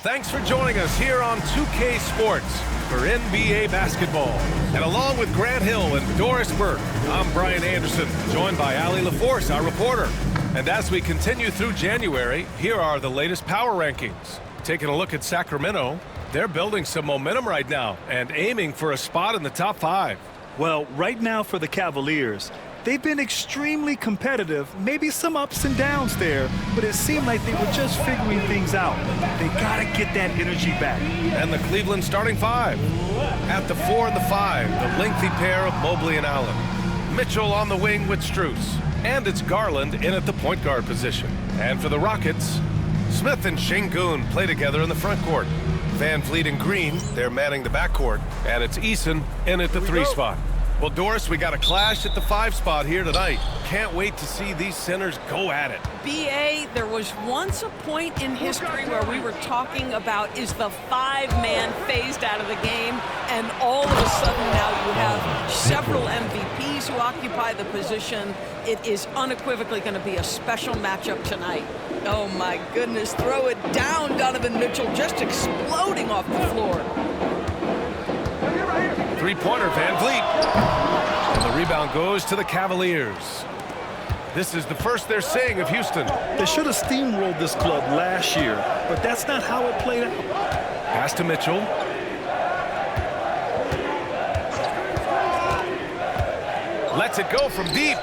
Thanks for joining us here on 2K Sports for NBA basketball. And along with Grant Hill and Doris Burke, I'm Brian Anderson, joined by Allie LaForce, our reporter. And as we continue through January, here are the latest power rankings. Taking a look at Sacramento, they're building some momentum right now and aiming for a spot in the top 5. Well, right now for the Cavaliers, they've been extremely competitive, maybe some ups and downs there, but it seemed like they were just figuring things out. They got to get that energy back. And the Cleveland starting 5. At the 4 and the 5, the lengthy pair of Mobley and Allen. Mitchell on the wing with Strus. And it's Garland in at the point guard position. And for the Rockets, Smith and Şengün play together in the front court. Van Vliet and Green, they're manning the backcourt. And it's Eason in at the 3 spot. Well, Doris, we got a clash at the 5 spot here tonight. Can't wait to see these centers go at it. B.A., there was once a point in history where we were talking about, is the 5-man phased out of the game? And all of a sudden now you have several MVPs who occupy the position. It is unequivocally going to be a special matchup tonight. Oh, my goodness. Throw it down, Donovan Mitchell, just exploding off the floor. Three-pointer, Van Vliet. And the rebound goes to the Cavaliers. This is the first they're seeing of Houston. They should have steamrolled this club last year, but that's not how it played out. Pass to Mitchell. Lets it go from deep.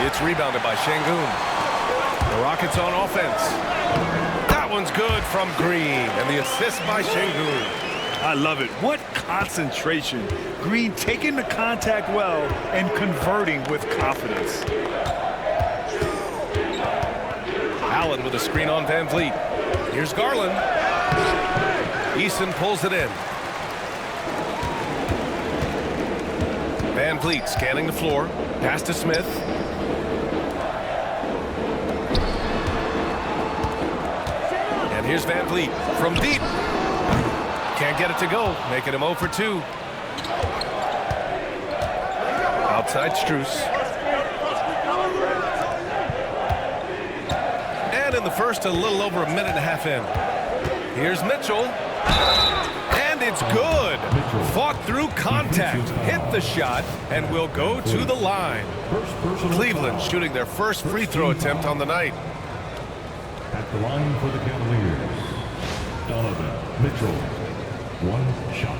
It's rebounded by Şengün. The Rockets on offense. That one's good from Green. And the assist by Şengün. I love it. What concentration. Green taking the contact well and converting with confidence. Allen with a screen on Van Vliet. Here's Garland. Eason pulls it in. Van Vliet scanning the floor. Pass to Smith. And here's Van Vliet from deep. Can't get it to go, making him 0 for 2. Outside Strus. And in the first, a little over a minute and a half in. Here's Mitchell. And it's good. Fought through contact, hit the shot, and will go to the line. Cleveland shooting their first free throw attempt on the night. At the line for the Cavaliers, Donovan Mitchell. 1 shot.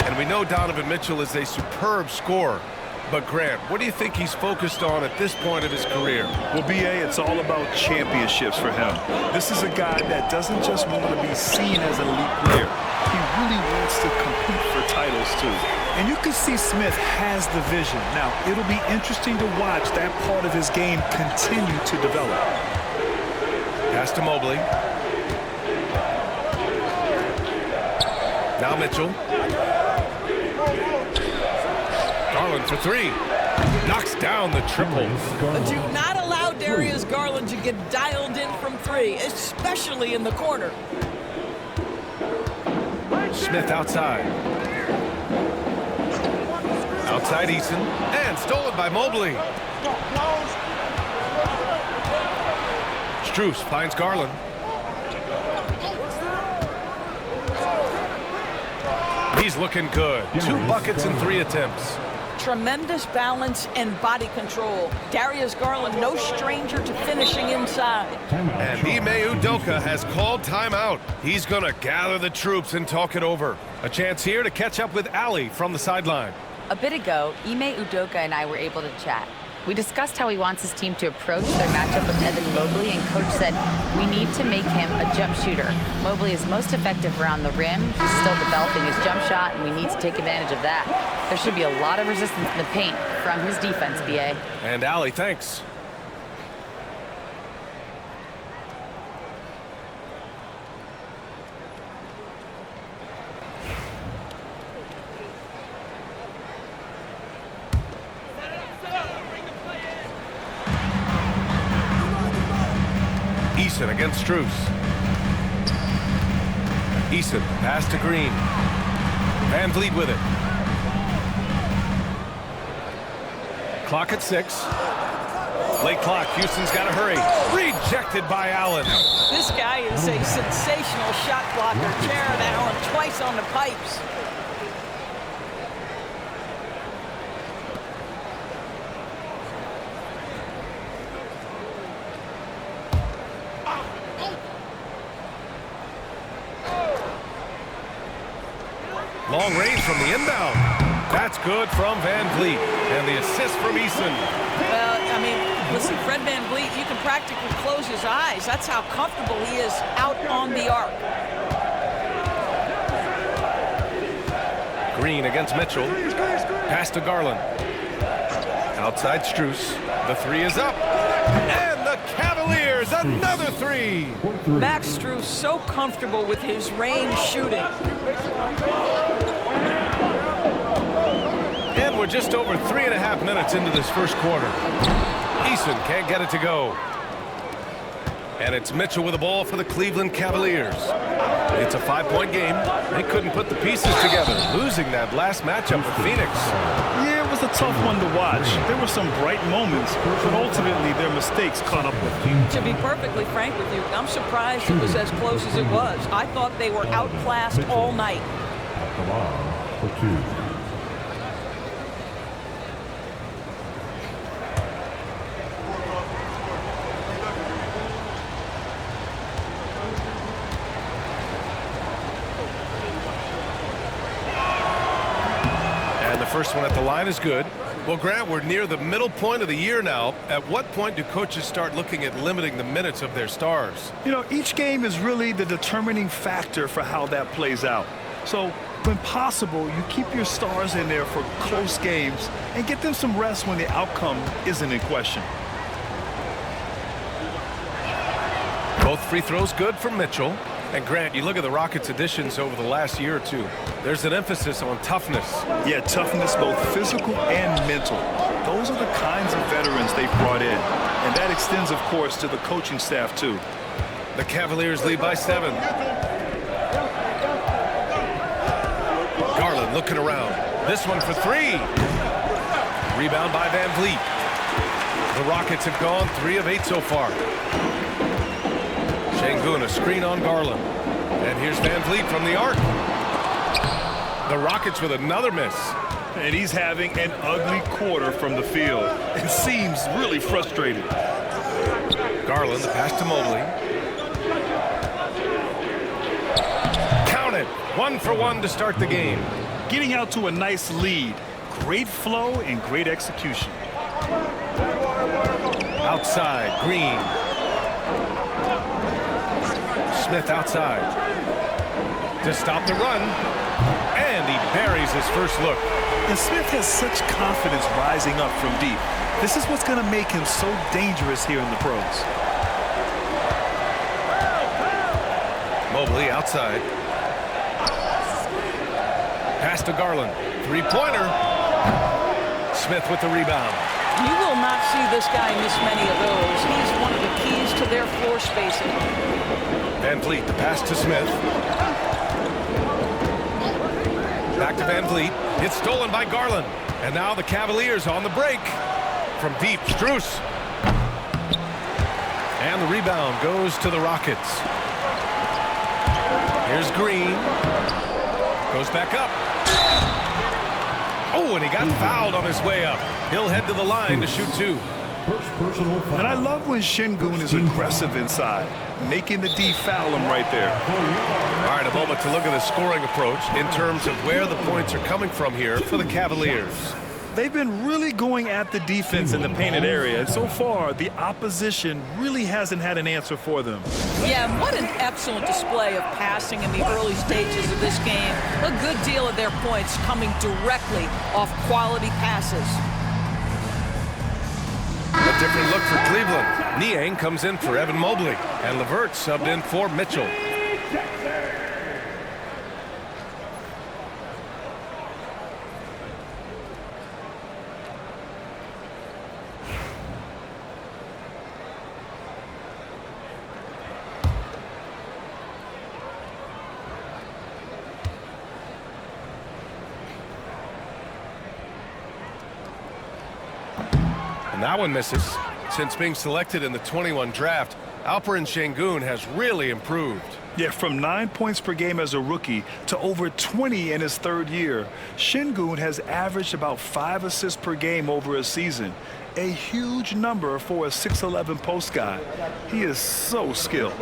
And we know Donovan Mitchell is a superb scorer. But Grant, what do you think he's focused on at this point of his career? Well, B.A., it's all about championships for him. This is a guy that doesn't just want to be seen as an elite player. He really wants to compete for titles, too. And you can see Smith has the vision. Now, it'll be interesting to watch that part of his game continue to develop. Pass to Mobley. Now Mitchell. Garland for 3. Knocks down the triple. But do not allow Darius Garland to get dialed in from 3, especially in the corner. Smith outside. Outside Eason. And stolen by Mobley. Strus finds Garland. He's looking good. 2 buckets in 3 attempts. Tremendous balance and body control. Darius Garland, no stranger to finishing inside. And Ime Udoka has called timeout. He's going to gather the troops and talk it over. A chance here to catch up with Allie from the sideline. A bit ago, Ime Udoka and I were able to chat. We discussed how he wants his team to approach their matchup with Evan Mobley, and Coach said, we need to make him a jump shooter. Mobley is most effective around the rim. He's still developing his jump shot, and we need to take advantage of that. There should be a lot of resistance in the paint from his defense, B.A. And Allie, thanks. Eason against Strus. Eason, pass to Green. Van Vliet with it. Clock at 6. Late clock. Houston's got to hurry. Rejected by Allen. This guy is a sensational shot blocker. Jared Allen twice on the pipes. Long range from the inbound. That's good from Van Vliet. And the assist from Eason. Well, I mean, listen, Fred Van Vliet, you can practically close his eyes. That's how comfortable he is out on the arc. Green against Mitchell. Pass to Garland. Outside Strus. The 3 is up. And the Cavaliers, another 3. Max Strus so comfortable with his range shooting. And we're just over 3.5 minutes into this first quarter. Eason can't get it to go. And it's Mitchell with the ball for the Cleveland Cavaliers. It's a 5-point game. They couldn't put the pieces together, losing that last matchup with Phoenix. Yeah, it was a tough one to watch. There were some bright moments, but ultimately their mistakes caught up with them. To be perfectly frank with you, I'm surprised it was as close as it was. I thought they were outclassed all night. At the line for 2. First one at the line is good. Well, Grant, we're near the middle point of the year now. At what point do coaches start looking at limiting the minutes of their stars? You know, each game is really the determining factor for how that plays out. So, when possible, you keep your stars in there for close games and get them some rest when the outcome isn't in question. Both free throws good from Mitchell. And Grant, you look at the Rockets' additions over the last year or two. There's an emphasis on toughness. Yeah, toughness, both physical and mental. Those are the kinds of veterans they've brought in. And that extends, of course, to the coaching staff, too. The Cavaliers lead by 7. Garland looking around. This one for 3. Rebound by Van Vliet. The Rockets have gone 3 of 8 so far. Şengün, a screen on Garland. And here's Van Vliet from the arc. The Rockets with another miss. And he's having an ugly quarter from the field. It seems really frustrated. Garland, the pass to Mobley. Count it. 1 for 1 to start the game. Getting out to a nice lead. Great flow and great execution. Outside, Green. Smith outside to stop the run, and he buries his first look. And Smith has such confidence rising up from deep. This is what's going to make him so dangerous here in the pros. Mobley outside. Pass to Garland. 3-pointer. Smith with the rebound. You will not see this guy miss many of those. He's one of the keys to their floor spacing. Van Vliet, the pass to Smith. Back to Van Vliet. It's stolen by Garland. And now the Cavaliers on the break. From deep, Strus. And the rebound goes to the Rockets. Here's Green. Goes back up. Oh, and he got fouled on his way up. He'll head to the line to shoot 2. First personal foul. And I love when Şengün is aggressive inside, making the D foul him right there. All right, a moment to look at the scoring approach in terms of where the points are coming from here for the Cavaliers. They've been really going at the defense in the painted area, and so far, the opposition really hasn't had an answer for them. Yeah, what an excellent display of passing in the early stages of this game. A good deal of their points coming directly off quality passes. A different look for Cleveland. Niang comes in for Evan Mobley, and LeVert subbed in for Mitchell. And that one misses. Since being selected in the 21 draft, Alperen Şengün has really improved. Yeah, from 9 points per game as a rookie to over 20 in his third year, Şengün has averaged about 5 assists per game over a season. A huge number for a 6'11" post guy. He is so skilled.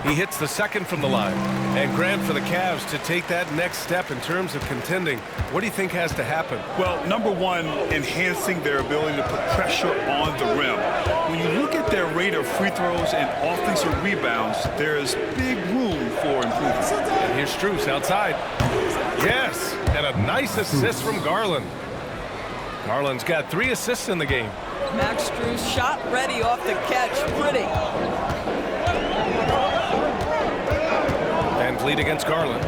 He hits the second from the line. And Grant, for the Cavs to take that next step in terms of contending, what do you think has to happen? Well, number one, enhancing their ability to put pressure on the rim. When you look at their rate of free throws and offensive rebounds, there's big room for improvement. And here's Strus outside. Yes, and a nice assist from Garland. Garland's got 3 assists in the game. Max Strus shot ready off the catch. Pretty. Van Vliet against Garland.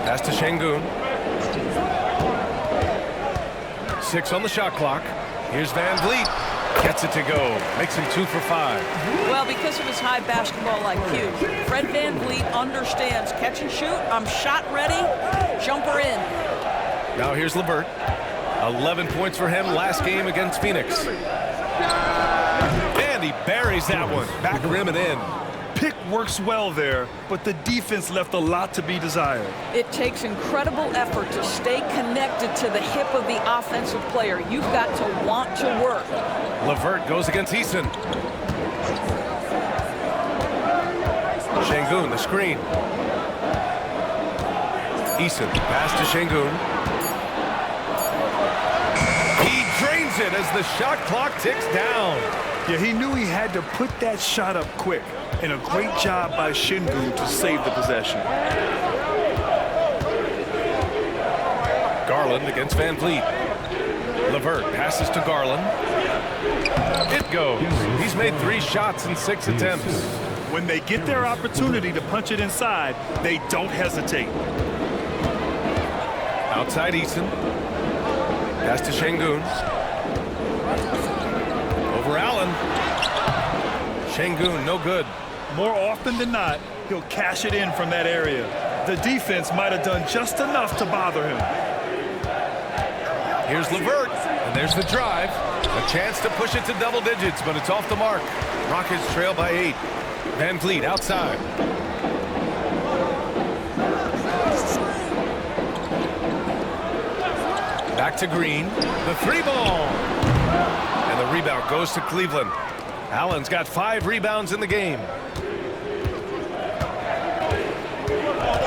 Pass to Şengün. 6 on the shot clock. Here's Van Vliet. Gets it to go. Makes him 2 for 5. Well, because of his high basketball IQ, Fred Van Vliet understands catch and shoot. I'm shot ready. Jumper in. Now here's LeVert. 11 points for him last game against Phoenix. And he buries that one. Back rim and in. Pick works well there, but the defense left a lot to be desired. It takes incredible effort to stay connected to the hip of the offensive player. You've got to want to work. LeVert goes against Eason. Şengün, the screen. Eason, pass to Şengün. He drains it as the shot clock ticks down. Yeah, he knew he had to put that shot up quick. And a great job by Şengün to save the possession. Garland against Van Vliet. LeVert passes to Garland. It goes. He's made 3 shots in 6 attempts. When they get their opportunity to punch it inside, they don't hesitate. Outside Eason. Pass to Şengün. Over Allen. Şengün, no good. More often than not, he'll cash it in from that area. The defense might have done just enough to bother him. Here's LeVert, and there's the drive. A chance to push it to double digits, but it's off the mark. Rockets trail by 8. Van Vliet outside. Back to Green. The 3-ball. And the rebound goes to Cleveland. Allen's got 5 rebounds in the game.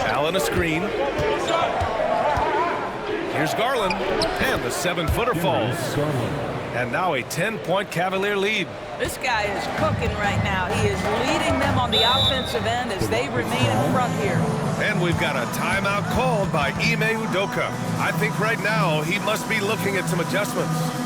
Allen a screen. Here's Garland. And the 7-footer falls. And now a 10-point Cavalier lead. This guy is cooking right now. He is leading them on the offensive end as they remain in front here. And we've got a timeout called by Ime Udoka. I think right now he must be looking at some adjustments.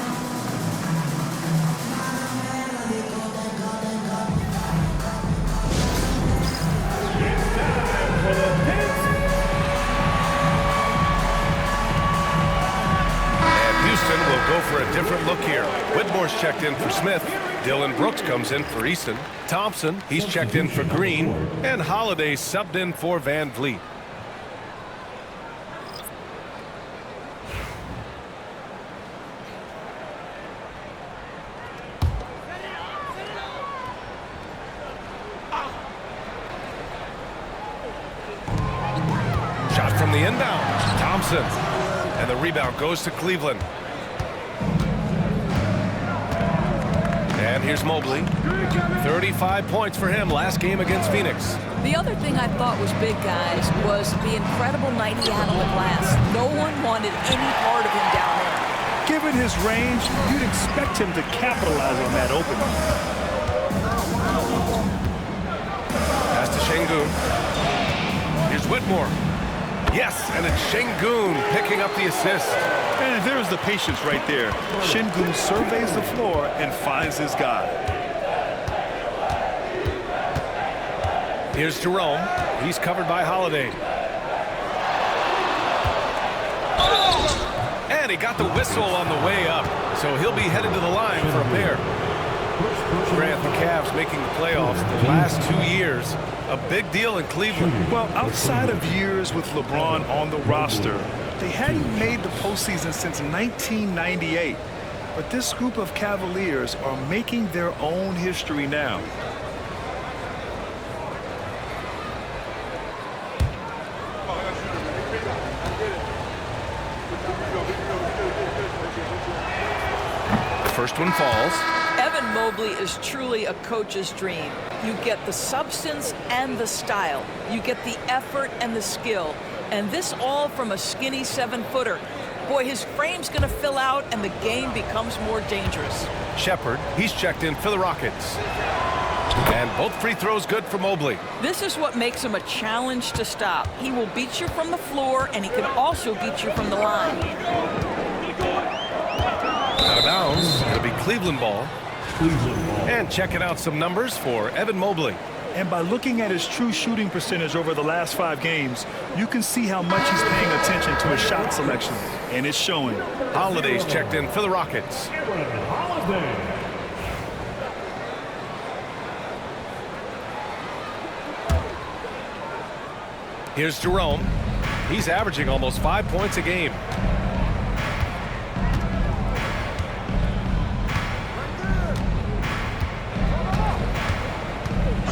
Go for a different look here. Whitmore's checked in for Smith. Dylan Brooks comes in for Easton. Thompson, he's checked in for Green. And Holiday subbed in for Van Vliet. Shot from the inbound. Thompson. And the rebound goes to Cleveland. And here's Mobley. 35 points for him last game against Phoenix. The other thing I thought was big, guys, was the incredible night he had on the glass. No one wanted any part of him down there. Given his range, you'd expect him to capitalize on that opening. Pass to Şengün. Here's Whitmore. Yes, and it's Şengün picking up the assist. And there's the patience right there. Şengün surveys the floor and finds his guy. Here's Jerome. He's covered by Holiday. And he got the whistle on the way up, so he'll be headed to the line for a pair. Grant, the Cavs making the playoffs the last 2 years. A big deal in Cleveland. Well, outside of years with LeBron on the roster, they hadn't made the postseason since 1998. But this group of Cavaliers are making their own history now. The first one falls. Evan Mobley is truly a coach's dream. You get the substance and the style. You get the effort and the skill. And this all from a skinny 7-footer. Boy, his frame's going to fill out and the game becomes more dangerous. Shepard, he's checked in for the Rockets. And both free throws good for Mobley. This is what makes him a challenge to stop. He will beat you from the floor, and he can also beat you from the line. Out of bounds. It'll be Cleveland ball. And checking out some numbers for Evan Mobley. And by looking at his true shooting percentage over the last 5 games, you can see how much he's paying attention to his shot selection. And it's showing. Holiday's checked in for the Rockets. Here's Jerome. He's averaging almost 5 points a game.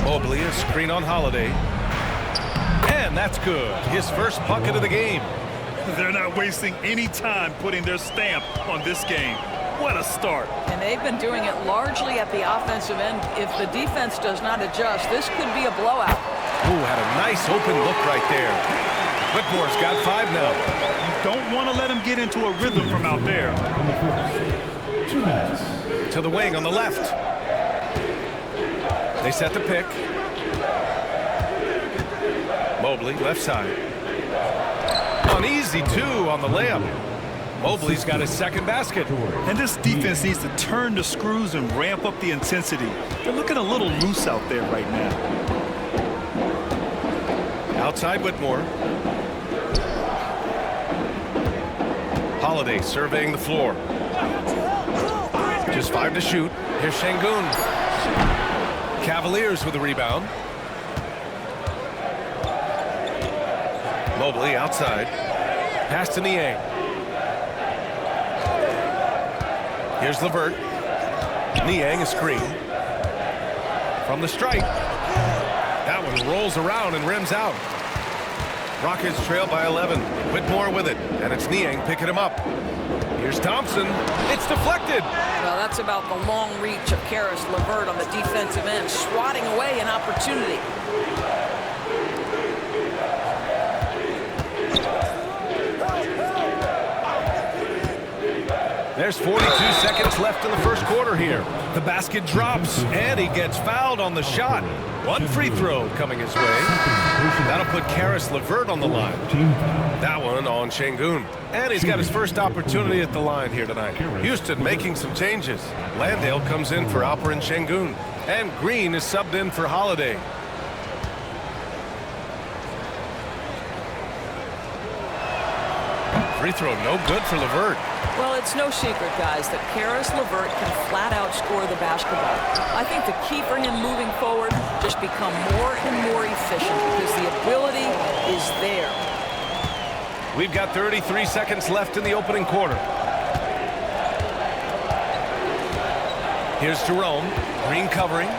Mobley, a screen on Holiday. And that's good. His first bucket of the game. They're not wasting any time putting their stamp on this game. What a start. And they've been doing it largely at the offensive end. If the defense does not adjust, this could be a blowout. Ooh, had a nice open look right there. Whitmore's got 5 now. You don't want to let him get into a rhythm from out there. To the wing on the left. They set the pick. Mobley, left side. An easy 2 on the layup. Mobley's got his second basket. And this defense needs to turn the screws and ramp up the intensity. They're looking a little loose out there right now. Outside Whitmore. Holiday surveying the floor. Just 5 to shoot. Here's Şengün. Cavaliers with the rebound. Mobley outside. Pass to Niang. Here's LeVert. Niang a screen. From the stripe. That one rolls around and rims out. Rockets trail by 11. Whitmore with it. And it's Niang picking him up. Here's Thompson. It's deflected. Well, that's about the long reach of Karis LeVert on the defensive end, swatting away an opportunity. There's 42 seconds left in the first quarter here. The basket drops, and he gets fouled on the shot. 1 free throw coming his way. That'll put Karis LeVert on the line. That one on Şengün. And he's got his first opportunity at the line here tonight. Houston making some changes. Landale comes in for Alperen Şengün. And Green is subbed in for Holiday. Free throw no good for LeVert. Well, it's no secret, guys, that Karis LeVert can flat out score the basketball. I think the key for him moving forward, just become more and more efficient because the ability is there. We've got 33 seconds left in the opening quarter. Here's Jerome. Green covering.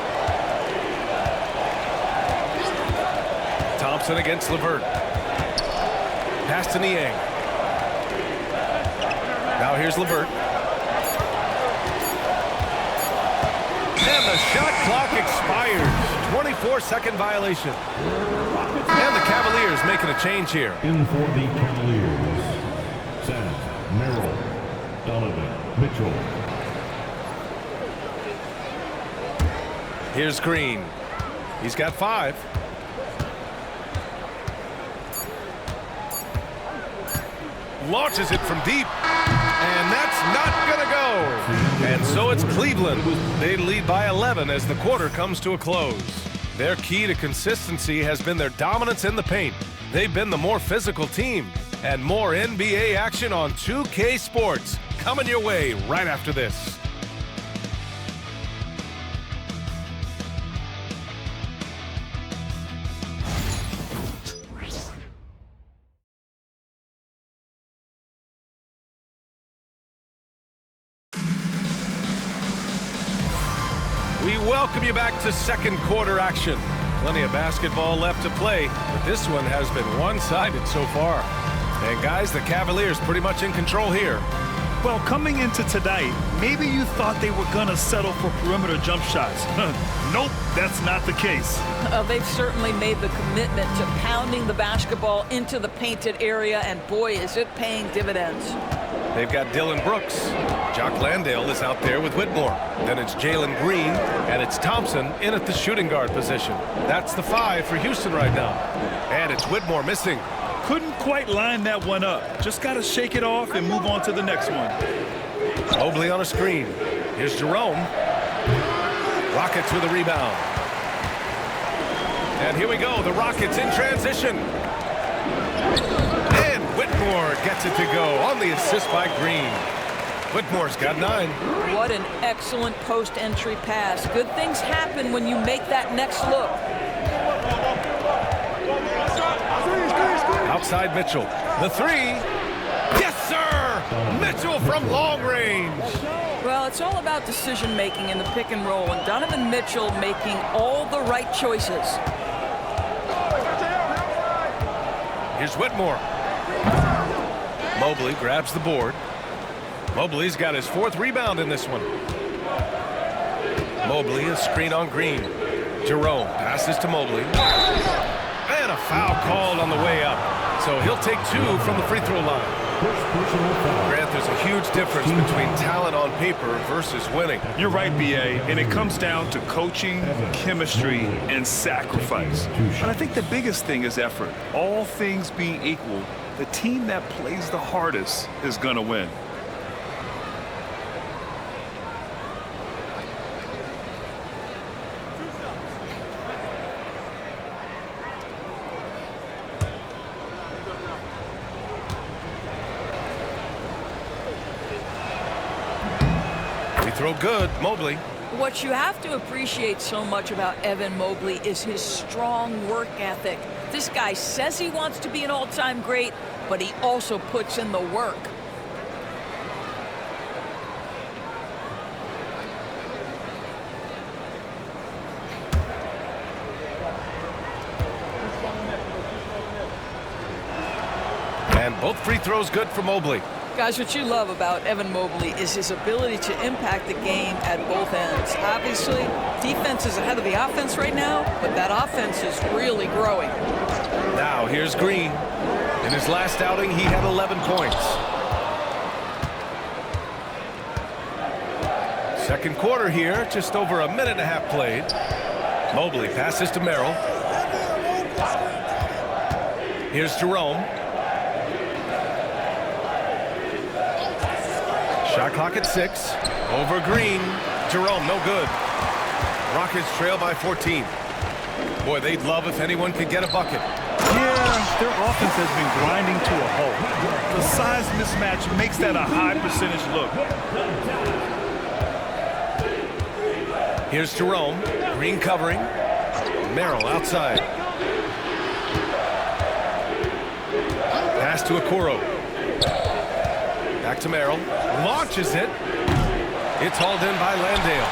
Thompson against LeVert. Pass to Niang. Now here's LeVert. And the shot clock expires. 24-second violation. And the Cavaliers making a change here. In for the Cavaliers, Sam Merrill, Donovan Mitchell. Here's Green. He's got 5. Launches it from deep. And that's not going to go. And so it's Cleveland. They lead by 11 as the quarter comes to a close. Their key to consistency has been their dominance in the paint. They've been the more physical team. And more NBA action on 2K Sports coming your way right after this. welcome you back to second quarter action. Plenty of basketball left to play, but this one has been one-sided so far. And guys, the Cavaliers pretty much in control here. Well, coming into tonight, maybe you thought they were going to settle for perimeter jump shots. Nope, that's not the case. They've certainly made the commitment to pounding the basketball into the painted area, and boy, is it paying dividends. They've got Dylan Brooks. Jock Landale is out there with Whitmore. Then it's Jalen Green, and it's Thompson in at the shooting guard position. That's the 5 for Houston right now. And it's Whitmore missing. Couldn't quite line that one up. Just got to shake it off and move on to the next one. Mobley on a screen. Here's Jerome. Rockets with a rebound. And here we go. The Rockets in transition. And Whitmore gets it to go on the assist by Green. Whitmore's got 9. What an excellent post-entry pass. Good things happen when you make that next look. Outside Mitchell. The 3. Yes, sir! Mitchell from long range. Well, it's all about decision-making in the pick and roll, and Donovan Mitchell making all the right choices. Here's Whitmore. Mobley grabs the board. Mobley's got his 4th rebound in this one. Mobley, a screen on Green. Jerome passes to Mobley. And a foul called on the way up. So he'll take 2 from the free throw line. Grant, there's a huge difference between talent on paper versus winning. You're right, B.A., and it comes down to coaching, chemistry, and sacrifice. And I think the biggest thing is effort. All things being equal, the team that plays the hardest is going to win. Throw good, Mobley. What you have to appreciate so much about Evan Mobley is his strong work ethic. This guy says he wants to be an all-time great, but he also puts in the work. And both free throws good for Mobley. Guys, what you love about Evan Mobley is his ability to impact the game at both ends. Obviously, defense is ahead of the offense right now, but that offense is really growing. Now, here's Green. In his last outing, he had 11 points. Second quarter here, just over a minute and a half played. Mobley passes to Merrill. Here's Jerome. Shot clock at 6. Over Green. Jerome, no good. Rockets trail by 14. Boy, they'd love if anyone could get a bucket. Yeah, their offense has been grinding to a halt. The size mismatch makes that a high percentage look. Here's Jerome. Green covering. Merrill outside. Pass to Okoro. Back to Merrill. Launches it. It's hauled in by Landale.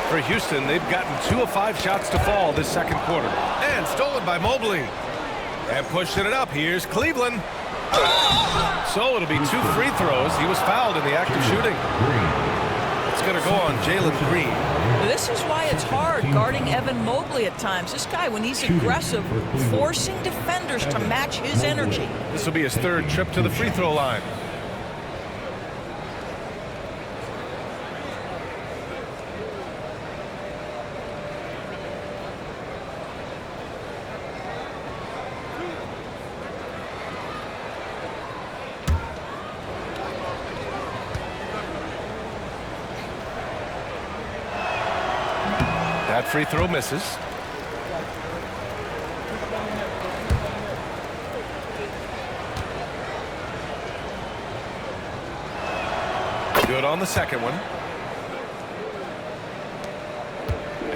For Houston, they've gotten 2 of 5 shots to fall this second quarter. And stolen by Mobley. And pushing it up. Here's Cleveland. So it'll be 2 free throws. He was fouled in the act of shooting. It's going to go on Jalen Green. This is why it's hard guarding Evan Mobley at times. This guy, when he's aggressive, forcing defenders to match his energy. This will be his 3rd trip to the free throw line. That free throw misses. Good on the second one.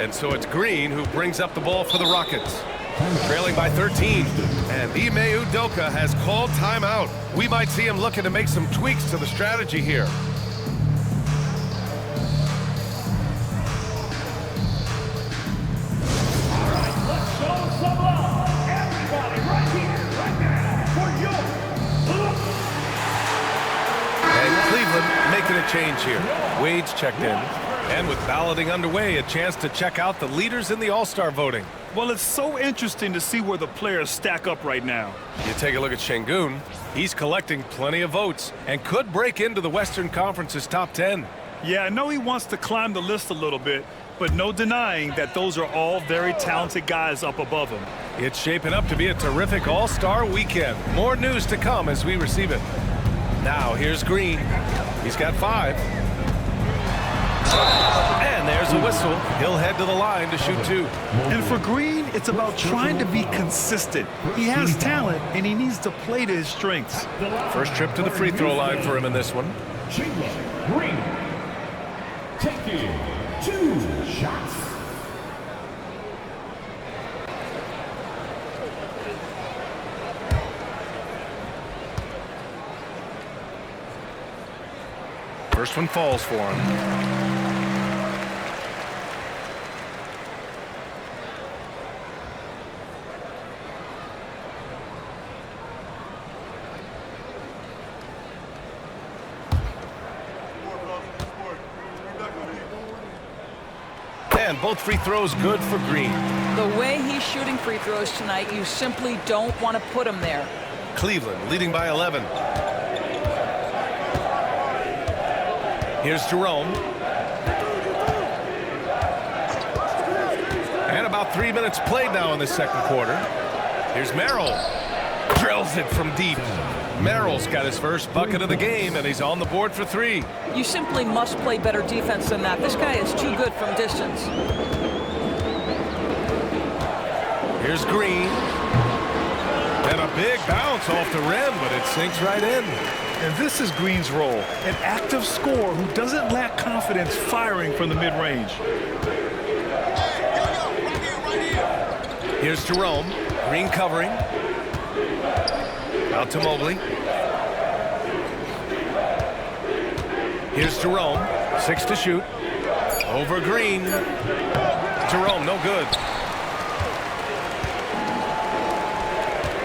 And so it's Green who brings up the ball for the Rockets. Trailing by 13. And Ime Udoka has called timeout. We might see him looking to make some tweaks to the strategy here. change here. Wade's checked in. And with balloting underway, a chance to check out the leaders in the All-Star voting. Well, it's so interesting to see where the players stack up right now. You take a look at Şengün. He's collecting plenty of votes and could break into the Western Conference's top 10. Yeah, I know he wants to climb the list a little bit, but no denying that those are all very talented guys up above him. It's shaping up to be a terrific All-Star weekend. More news to come as we receive it. Now, here's Green. He's got 5. And there's a whistle. He'll head to the line to shoot 2. And for Green, it's about trying to be consistent. He has talent, and he needs to play to his strengths. First trip to the free throw line for him in this one. Green taking 2 shots. First one falls for him. And both free throws good for Green. The way he's shooting free throws tonight, you simply don't want to put him there. Cleveland leading by 11. Here's Jerome. And about 3 minutes played now in the second quarter. Here's Merrill. Drills it from deep. Merrill's got his first bucket of the game, and he's on the board for 3. You simply must play better defense than that. This guy is too good from distance. Here's Green. And a big bounce off the rim, but it sinks right in. And this is Green's role, an active scorer who doesn't lack confidence firing from the mid-range. Here's Jerome. Green covering. Out to Mobley. Here's Jerome. 6 to shoot. Over Green. Jerome, no good.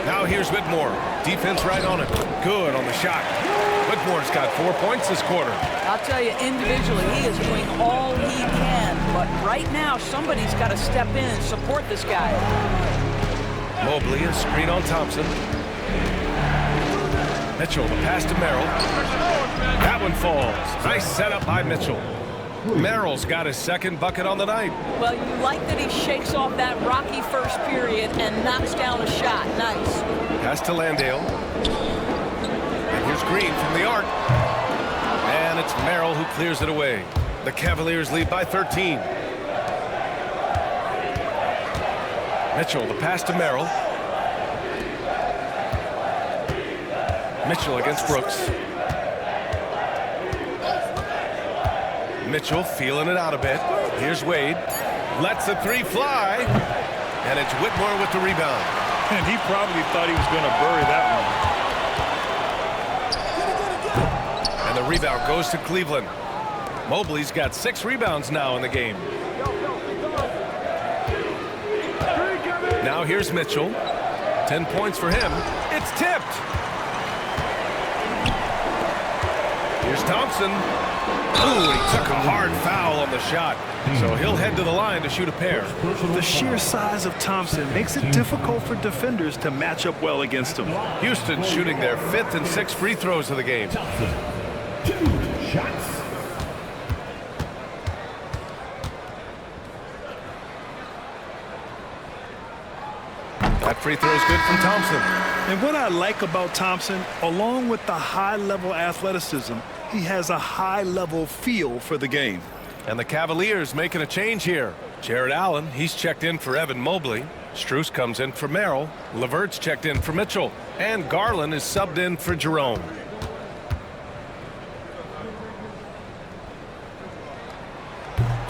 Now here's Whitmore. Defense right on it. Good on the shot. Whitmore's got 4 points this quarter. I'll tell you, individually, he is doing all he can. But right now, somebody's got to step in and support this guy. Mobley, a screen on Thompson. Mitchell, the pass to Merrill. That one falls. Nice setup by Mitchell. Merrill's got his second bucket on the night. Well, you like that he shakes off that rocky first period and knocks down a shot. Nice. Pass to Landale. And here's Green from the arc. And it's Merrill who clears it away. The Cavaliers lead by 13. Mitchell, the pass to Merrill. Mitchell against Brooks. Mitchell feeling it out a bit. Here's Wade. Lets the 3 fly. And it's Whitmore with the rebound. And he probably thought he was going to bury that one. And the rebound goes to Cleveland. Mobley's got 6 rebounds now in the game. Now here's Mitchell. 10 points for him. It's tipped. Here's Thompson. Ooh, he took a hard foul on the shot. So he'll head to the line to shoot a pair. The sheer size of Thompson makes it difficult for defenders to match up well against him. Houston shooting their 5th and 6th free throws of the game. 2 shots. That free throw is good from Thompson. And what I like about Thompson, along with the high-level athleticism, he has a high-level feel for the game. And the Cavaliers making a change here. Jared Allen, he's checked in for Evan Mobley. Strus comes in for Merrill. LeVert's checked in for Mitchell. And Garland is subbed in for Jerome.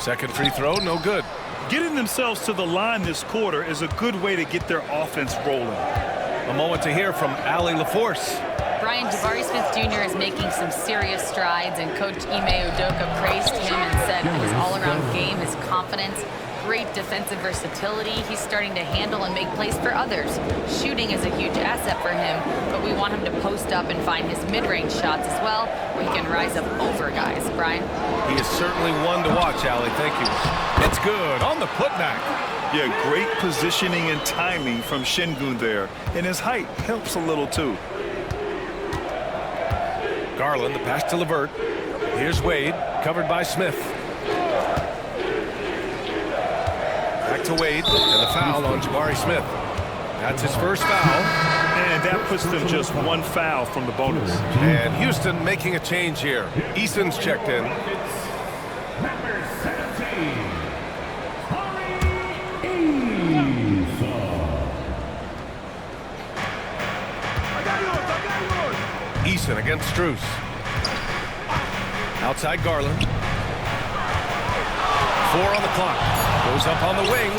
Second free throw, no good. Getting themselves to the line this quarter is a good way to get their offense rolling. A moment to hear from Allie LaForce. Brian, Jabari Smith Jr. is making some serious strides, and Coach Ime Udoka praised him and said his all-around game, his confidence great defensive versatility. He's starting to handle and make plays for others. Shooting is a huge asset for him, but we want him to post up and find his mid-range shots as well, where he can rise up over guys. Brian? He is certainly one to watch, Allie. Thank you. It's good on the putback. Yeah, great positioning and timing from Şengün there. And his height helps a little, too. Garland, the pass to LeVert. Here's Wade, covered by Smith. Back to Wade, and the foul on Jabari Smith. That's his first foul. And that puts them just one foul from the bonus. And Houston making a change here. Eason's checked in. Number 17. Eason against Strus. Outside Garland. 4 on the clock. Goes up on the wing.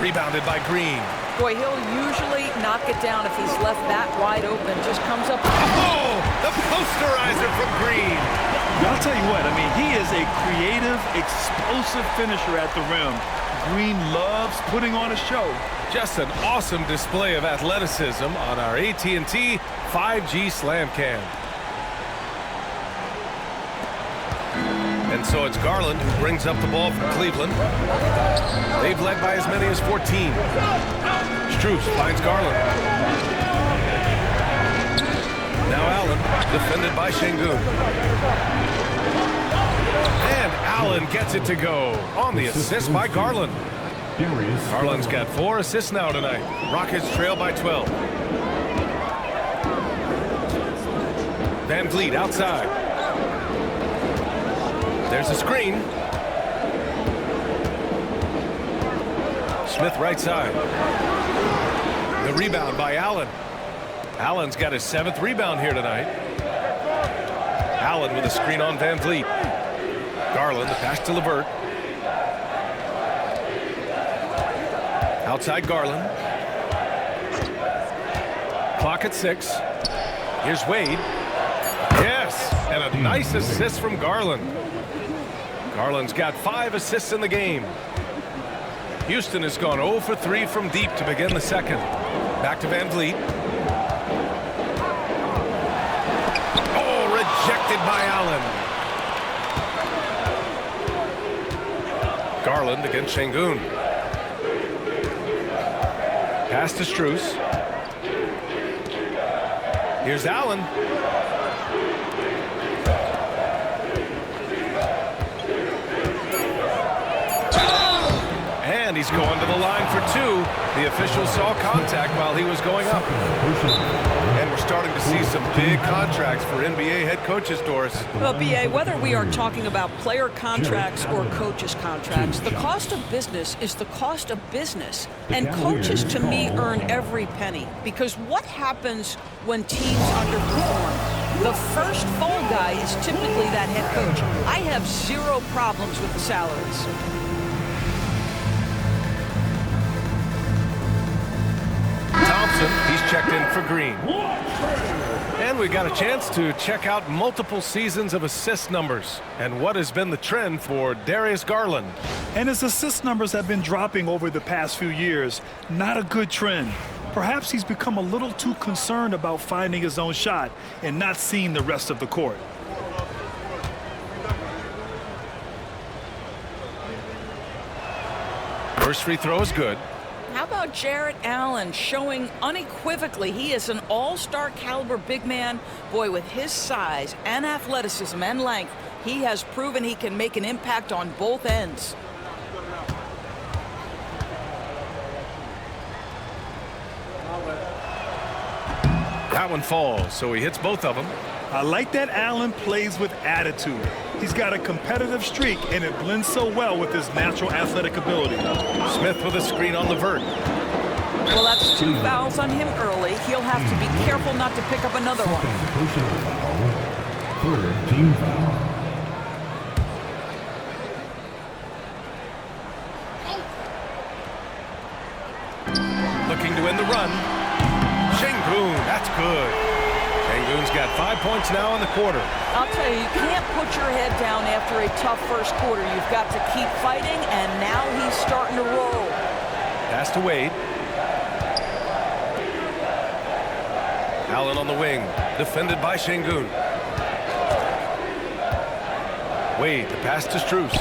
Rebounded by Green. Boy, he'll usually knock it down if he's left that wide open. Just comes up. Oh, the posterizer from Green. I'll tell you what, I mean, he is a creative, explosive finisher at the rim. Green loves putting on a show. Just an awesome display of athleticism on our AT&T 5G Slam Cam. And so it's Garland who brings up the ball for Cleveland. They've led by as many as 14. Strus finds Garland. Now Allen, defended by Şengün. And Allen gets it to go on the assist by Garland. Garland's got 4 assists now tonight. Rockets trail by 12. Van Vliet outside. There's a screen. Smith right side. The rebound by Allen. Allen's got his 7th rebound here tonight. Allen with a screen on Van Vliet. Garland, the pass to LeVert. Outside Garland. Clock at 6. Here's Wade. Yes, and a nice assist from Garland. Garland's got 5 assists in the game. Houston has gone 0 for 3 from deep to begin the second. Back to Van Vliet. Oh, rejected by Allen. Garland against Şengün. Pass to Strus. Here's Allen. And he's going to the line for 2. The official saw contact while he was going up. And we're starting to see some big contracts for NBA head coaches, Doris. Well, B.A., whether we are talking about player contracts or coaches' contracts, the cost of business is the cost of business. And coaches, to me, earn every penny. Because what happens when teams underperform? The first fall guy is typically that head coach. I have 0 problems with the salaries. He's checked in for Green. And we got a chance to check out multiple seasons of assist numbers and what has been the trend for Darius Garland. And his assist numbers have been dropping over the past few years. Not a good trend. Perhaps he's become a little too concerned about finding his own shot and not seeing the rest of the court. First free throw is good. How about Jarrett Allen showing unequivocally he is an all-star caliber big man? Boy, with his size and athleticism and length, he has proven he can make an impact on both ends. That one falls, so he hits both of them. I like that Allen plays with attitude. He's got a competitive streak, and it blends so well with his natural athletic ability. Smith with a screen on LeVert. Well, that's 2 fouls on him early. He'll have to be careful not to pick up another one. Third team foul. Looking to end the run. Şengün, that's good. Sengun's got 5 points now in the quarter. I'll tell you, you can't put your head down after a tough first quarter. You've got to keep fighting, and now he's starting to roll. Pass to Wade. Allen on the wing, defended by Sengun. Wade, the pass to Strus.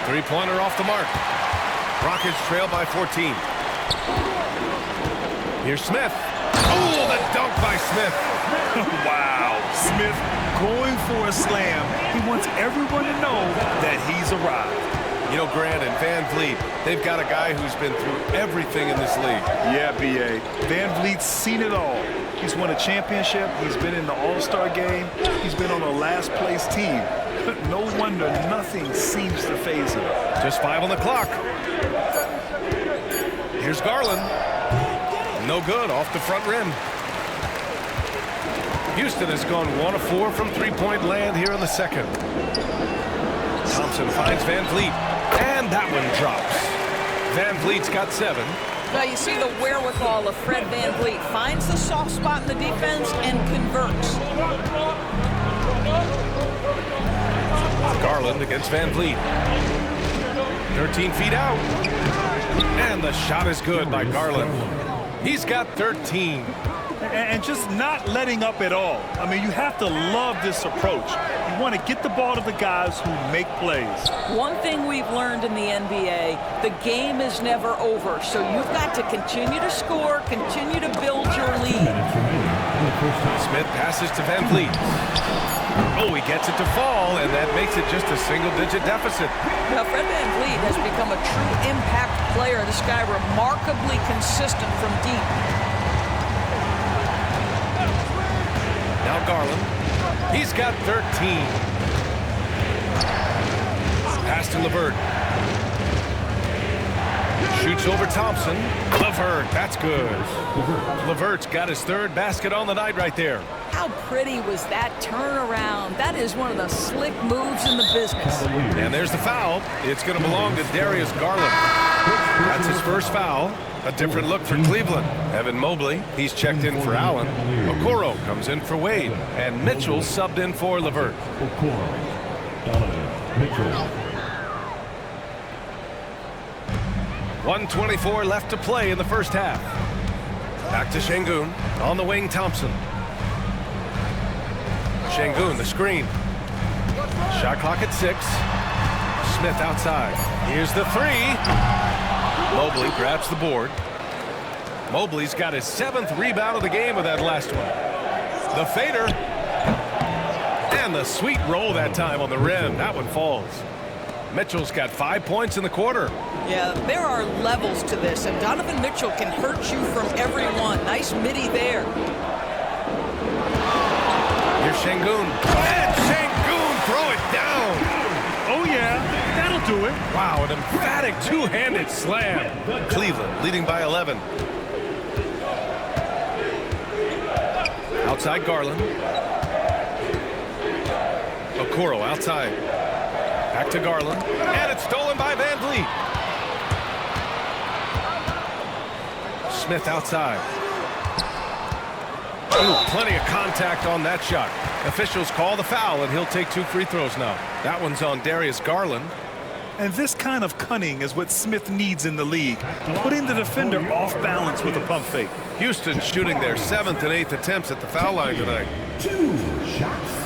Three-pointer off the mark. Rockets trail by 14. Here's Smith. Oh, the dunk by Smith. Wow, Smith going for a slam. He wants everyone to know that he's arrived. You know, Grant and Van Vliet, they've got a guy who's been through everything in this league. Yeah, B.A. Van Vliet's seen it all. He's won a championship. He's been in the All-Star game. He's been on a last-place team. No wonder nothing seems to faze him. Just 5 on the clock. Here's Garland. No good, off the front rim. Houston has gone 1 of 4 from three-point land here in the second. Thompson finds Van Vliet, and that one drops. Van Vliet's got 7. Now you see the wherewithal of Fred Van Vliet. Finds the soft spot in the defense and converts. Garland against Van Vliet. 13 feet out. And the shot is good by Garland. He's got 13. And just not letting up at all. I mean, you have to love this approach. You want to get the ball to the guys who make plays. One thing we've learned in the NBA, the game is never over. So you've got to continue to score, continue to build your lead. Smith passes to Van Vliet. Oh, he gets it to fall, and that makes it just a single-digit deficit. Now, Fred Van Vliet has become a true impact player. This guy remarkably consistent from deep. Now Garland. He's got 13. Pass to LeVert. Shoots over Thompson. LeVert, that's good. LeVert's got his 3rd basket on the night right there. How pretty was that turnaround? That is one of the slick moves in the business. And there's the foul. It's going to belong to Darius Garland. That's his first foul. A different look for Cleveland. Evan Mobley, he's checked in for Allen. Okoro comes in for Wade. And Mitchell subbed in for LeVert. 1:24 left to play in the first half. Back to Sengun. On the wing, Thompson. Sengun, the screen. Shot clock at 6. Smith outside. Here's the 3. Mobley grabs the board. Mobley's got his 7th rebound of the game with that last one. The fader. And the sweet roll that time on the rim. That one falls. Mitchell's got 5 points in the quarter. Yeah, there are levels to this, and Donovan Mitchell can hurt you from every one. Nice midi there. Here's Sengun. And Sengun, throw it down. Oh, yeah, that'll do it. Wow, an emphatic two-handed slam. Cleveland leading by 11. Outside Garland. Okoro outside. Back to Garland. And it's stolen by Van Vliet. Smith outside. Ooh, plenty of contact on that shot. Officials call the foul, and he'll take 2 free throws now. That one's on Darius Garland. And this kind of cunning is what Smith needs in the league, putting the defender off balance with a pump fake. Houston shooting their 7th and 8th attempts at the foul line tonight. 2 shots.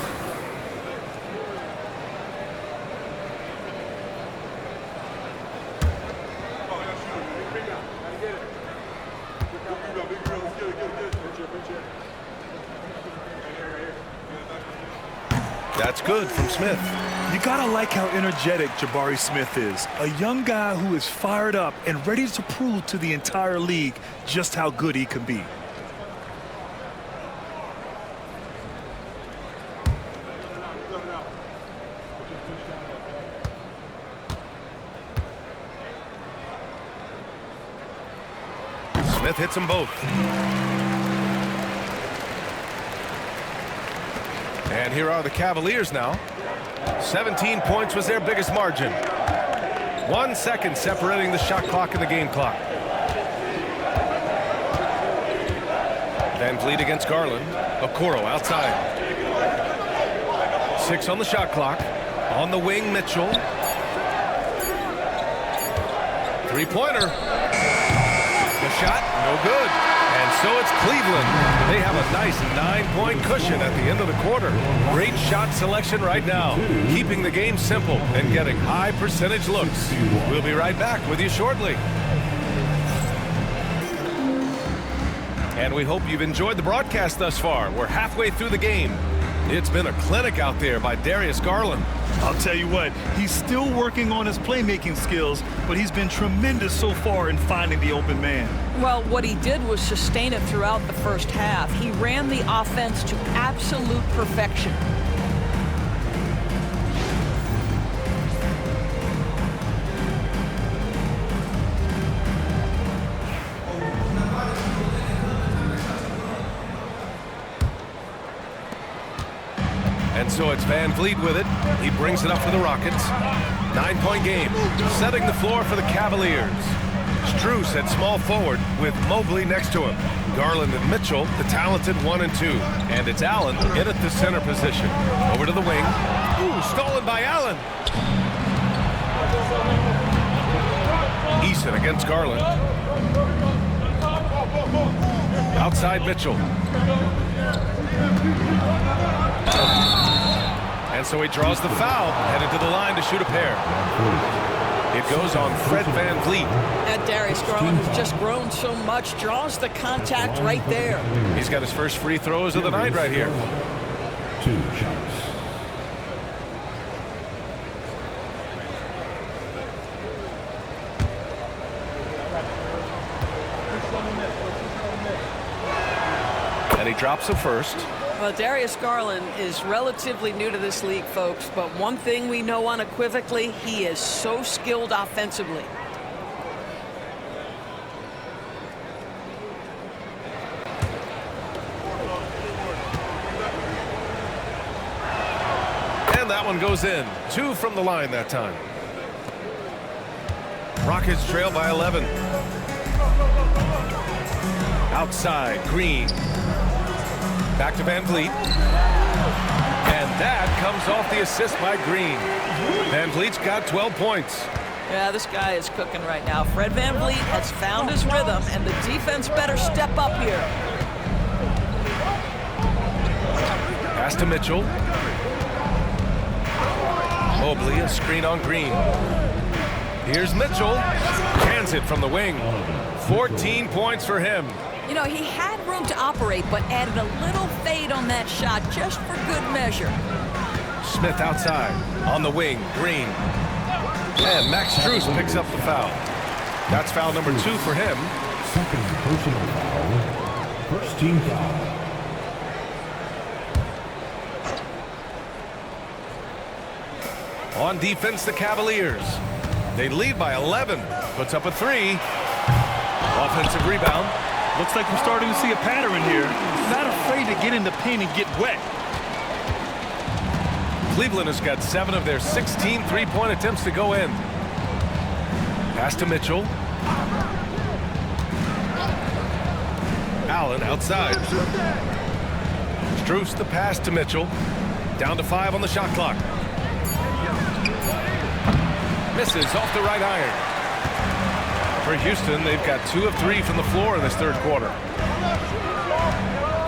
That's good from Smith. You gotta like how energetic Jabari Smith is. A young guy who is fired up and ready to prove to the entire league just how good he can be. Smith hits them both. And here are the Cavaliers now. 17 points was their biggest margin. 1 second separating the shot clock and the game clock. Van Vliet against Garland. Okoro outside. 6 on the shot clock. On the wing, Mitchell. Three-pointer. The shot, no good. And so it's Cleveland. They have a nice 9-point cushion at the end of the quarter. Great shot selection right now. Keeping the game simple and getting high percentage looks. We'll be right back with you shortly. And we hope you've enjoyed the broadcast thus far. We're halfway through the game. It's been a clinic out there by Darius Garland. I'll tell you what, he's still working on his playmaking skills, but he's been tremendous so far in finding the open man. Well, what he did was sustain it throughout the first half. He ran the offense to absolute perfection. And so it's Van Vliet with it. He brings it up for the Rockets. 9-point game, setting the floor for the Cavaliers. Strus at small forward with Mobley next to him. Garland and Mitchell, the talented 1 and 2. And it's Allen in at the center position. Over to the wing. Ooh, stolen by Allen. Eason against Garland. Outside Mitchell. And so he draws the foul, headed to the line to shoot a pair. It goes on Fred Van Vliet. And Darius Garland has just grown so much, draws the contact right there. He's got his first free throws of the night right here. 2 shots. And he drops the first. Well, Darius Garland is relatively new to this league, folks, but one thing we know unequivocally, he is so skilled offensively. And that one goes in. 2 from the line that time. Rockets trail by 11. Outside, Green. Back to Van Vliet. And that comes off the assist by Green. Van Vliet's got 12 points. Yeah, this guy is cooking right now. Fred Van Vliet has found his rhythm, and the defense better step up here. Pass to Mitchell. Mobley, a screen on Green. Here's Mitchell. Hands it from the wing. 14 points for him. You know, he had room to operate, but added a little fade on that shot just for good measure. Smith outside. On the wing, Green. And Max Strus picks up the foul. That's foul number 2 for him. Second personal foul. First team foul. On defense, the Cavaliers. They lead by 11. Puts up a 3. Offensive rebound. Looks like we're starting to see a pattern here. Not afraid to get in the paint and get wet. Cleveland has got 7 of their 16 three-point attempts to go in. Pass to Mitchell. Allen outside. Strus the pass to Mitchell. Down to 5 on the shot clock. Misses off the right iron. For Houston, they've got 2 of 3 from the floor in this third quarter.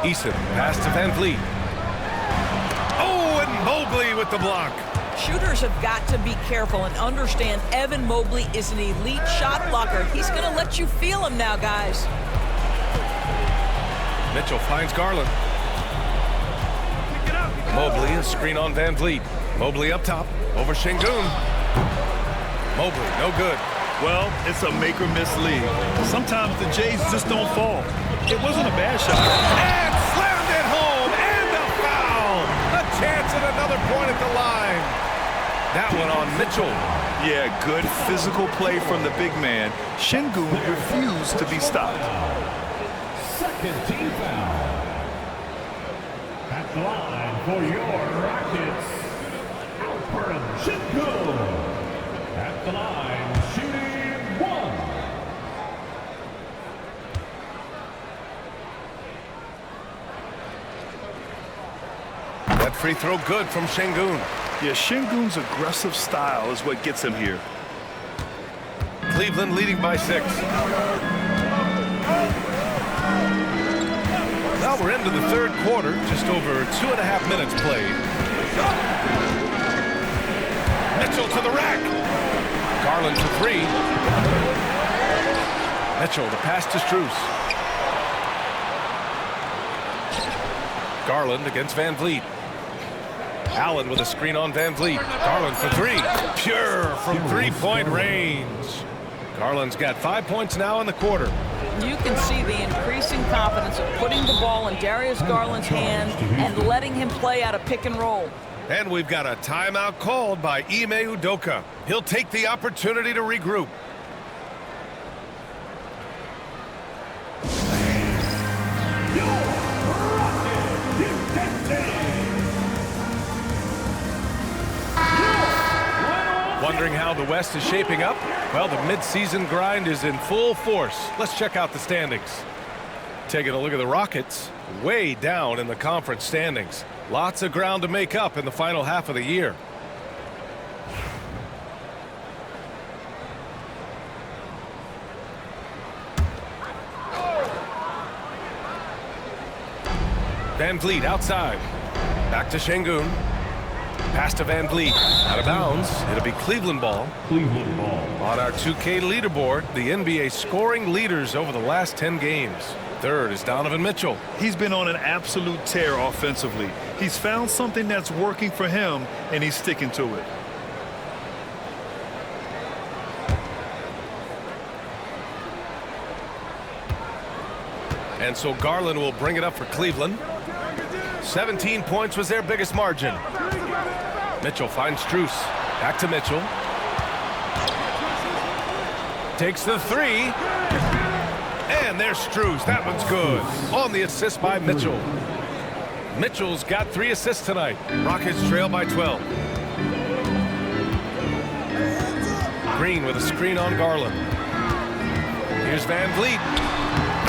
Eason, pass to Van Vliet. Oh, and Mobley with the block. Shooters have got to be careful and understand Evan Mobley is an elite shot blocker. He's going to let you feel him now, guys. Mitchell finds Garland. Mobley, a screen on Van Vliet. Mobley up top, over Şengün. Mobley, no good. Well, it's a make-or-miss league. Sometimes the Jays just don't fall. It wasn't a bad shot. And slammed it home, and a foul. A chance at another point at the line. That one on Mitchell. Yeah, good physical play from the big man. Şengün refused to be stopped. Second team foul. At the line for your Rockets, Alperen Şengün. At the line, shooting 1. free throw good from Şengün. Yeah, Şengün's aggressive style is what gets him here. Cleveland leading by 6. Now we're into the third quarter, just over 2.5 minutes played. Mitchell to the rack. Garland for 3. Mitchell, the pass to Strus. Garland against Van Vliet. Allen with a screen on Van Vliet. Garland for 3. Pure from three-point range. Garland's got 5 points now in the quarter. You can see the increasing confidence of putting the ball in Darius Garland's hand and letting him play out a pick and roll. And we've got a timeout called by Ime Udoka. He'll take the opportunity to regroup. Wondering how the West is shaping up? Well, the midseason grind is in full force. Let's check out the standings. Taking a look at the Rockets, way down in the conference standings. Lots of ground to make up in the final half of the year. Van Vliet outside. Back to Şengün. Pass to Van Vliet. Out of bounds. It'll be Cleveland ball. Cleveland ball. On our 2K leaderboard, the NBA scoring leaders over the last 10 games. Third is Donovan Mitchell. He's been on an absolute tear offensively. He's found something that's working for him, and he's sticking to it. And so Garland will bring it up for Cleveland. 17 points was their biggest margin. Mitchell finds Strus. Back to Mitchell. Takes the 3. And there's Strus. That one's good. On the assist by Mitchell. Mitchell's got 3 assists tonight. Rockets trail by 12. Green with a screen on Garland. Here's Van Vliet.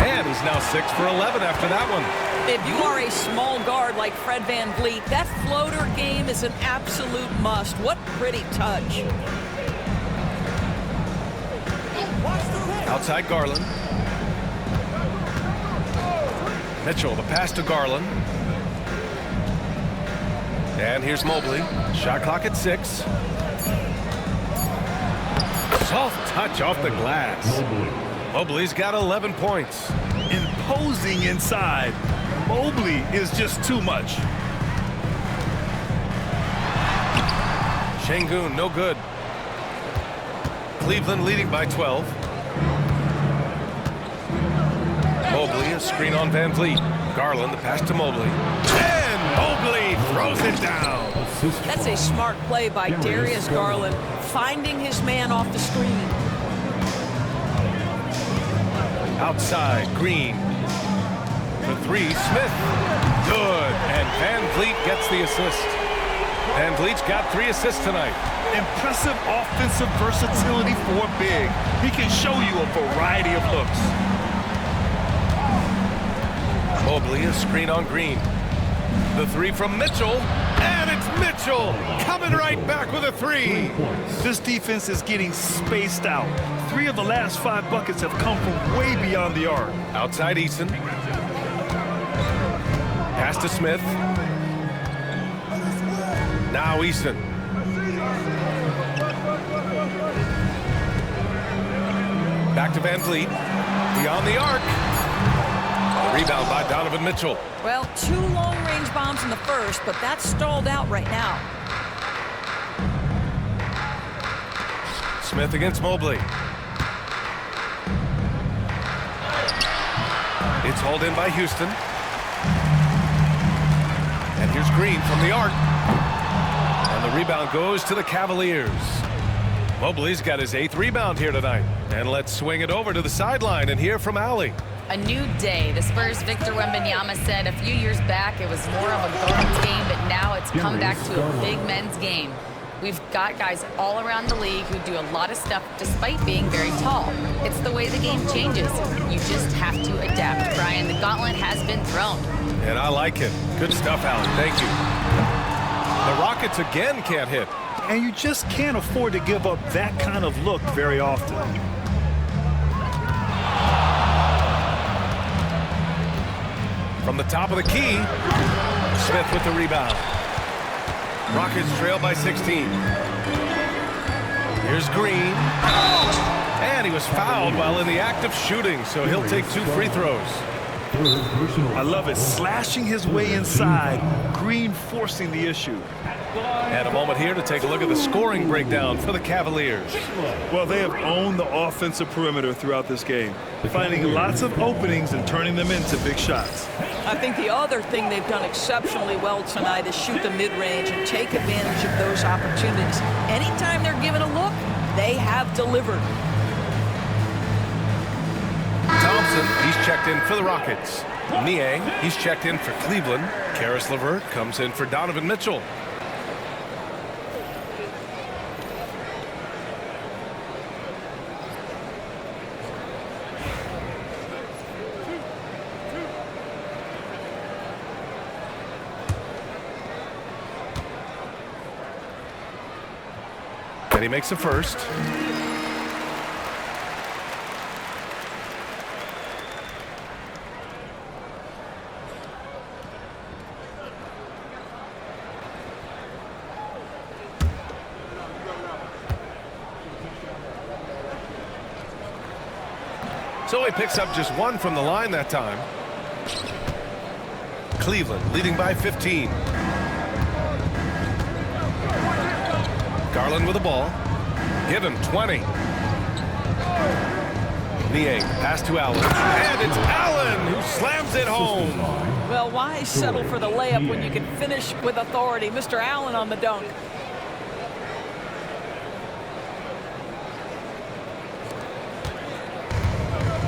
And he's now 6 for 11 after that one. If you are a small guard like Fred Van Vliet, that floater game is an absolute must. What pretty touch. Outside Garland. Mitchell, the pass to Garland. And here's Mobley. Shot clock at 6. Soft touch off the glass. Mobley's got 11 points. Imposing inside. Mobley is just too much. Şengün, no good. Cleveland leading by 12. Mobley, a screen on Van Vliet. Garland, the pass to Mobley. And Mobley throws it down. That's a smart play by Darius Garland, finding his man off the screen. Outside, Green. For 3, Smith. Good. And Van Vliet gets the assist. Van Vliet's got 3 assists tonight. Impressive offensive versatility for big. He can show you a variety of looks. Mobley, a screen on Green. The 3 from Mitchell. And it's Mitchell coming right back with a 3. This defense is getting spaced out. 3 of the last 5 buckets have come from way beyond the arc. Outside Eason. Pass to Smith. Now Eason. Back to Van Vliet. Beyond the arc. Rebound by Donovan Mitchell. Well, 2 long-range bombs in the first, but that's stalled out right now. Smith against Mobley. It's hauled in by Houston. And here's Green from the arc. And the rebound goes to the Cavaliers. Mobley's got his 8th rebound here tonight. And let's swing it over to the sideline and hear from Allie. A new day. The Spurs' Victor Wembanyama said a few years back it was more of a guards game, but now it's come back to a big men's game. We've got guys all around the league who do a lot of stuff despite being very tall. It's the way the game changes. You just have to adapt. Brian, the gauntlet has been thrown. And I like it. Good stuff, Allie. Thank you. The Rockets again can't hit. And you just can't afford to give up that kind of look very often. From the top of the key, Smith with the rebound. Rockets trail by 16. Here's Green. And he was fouled while in the act of shooting, so he'll take 2 free throws. I love it. Slashing his way inside. Green forcing the issue. And a moment here to take a look at the scoring breakdown for the Cavaliers. Well, they have owned the offensive perimeter throughout this game, finding lots of openings and turning them into big shots. I think the other thing they've done exceptionally well tonight is shoot the mid-range and take advantage of those opportunities. Anytime they're given a look, they have delivered. Thompson, he's checked in for the Rockets. Niang, he's checked in for Cleveland. Karis LeVert comes in for Donovan Mitchell. And he makes a first. So he picks up just 1 from the line that time. Cleveland leading by 15. Garland with the ball. Give him 20. Niang, pass to Allen. And it's Allen who slams it home. Well, why settle for the layup when you can finish with authority? Mr. Allen on the dunk.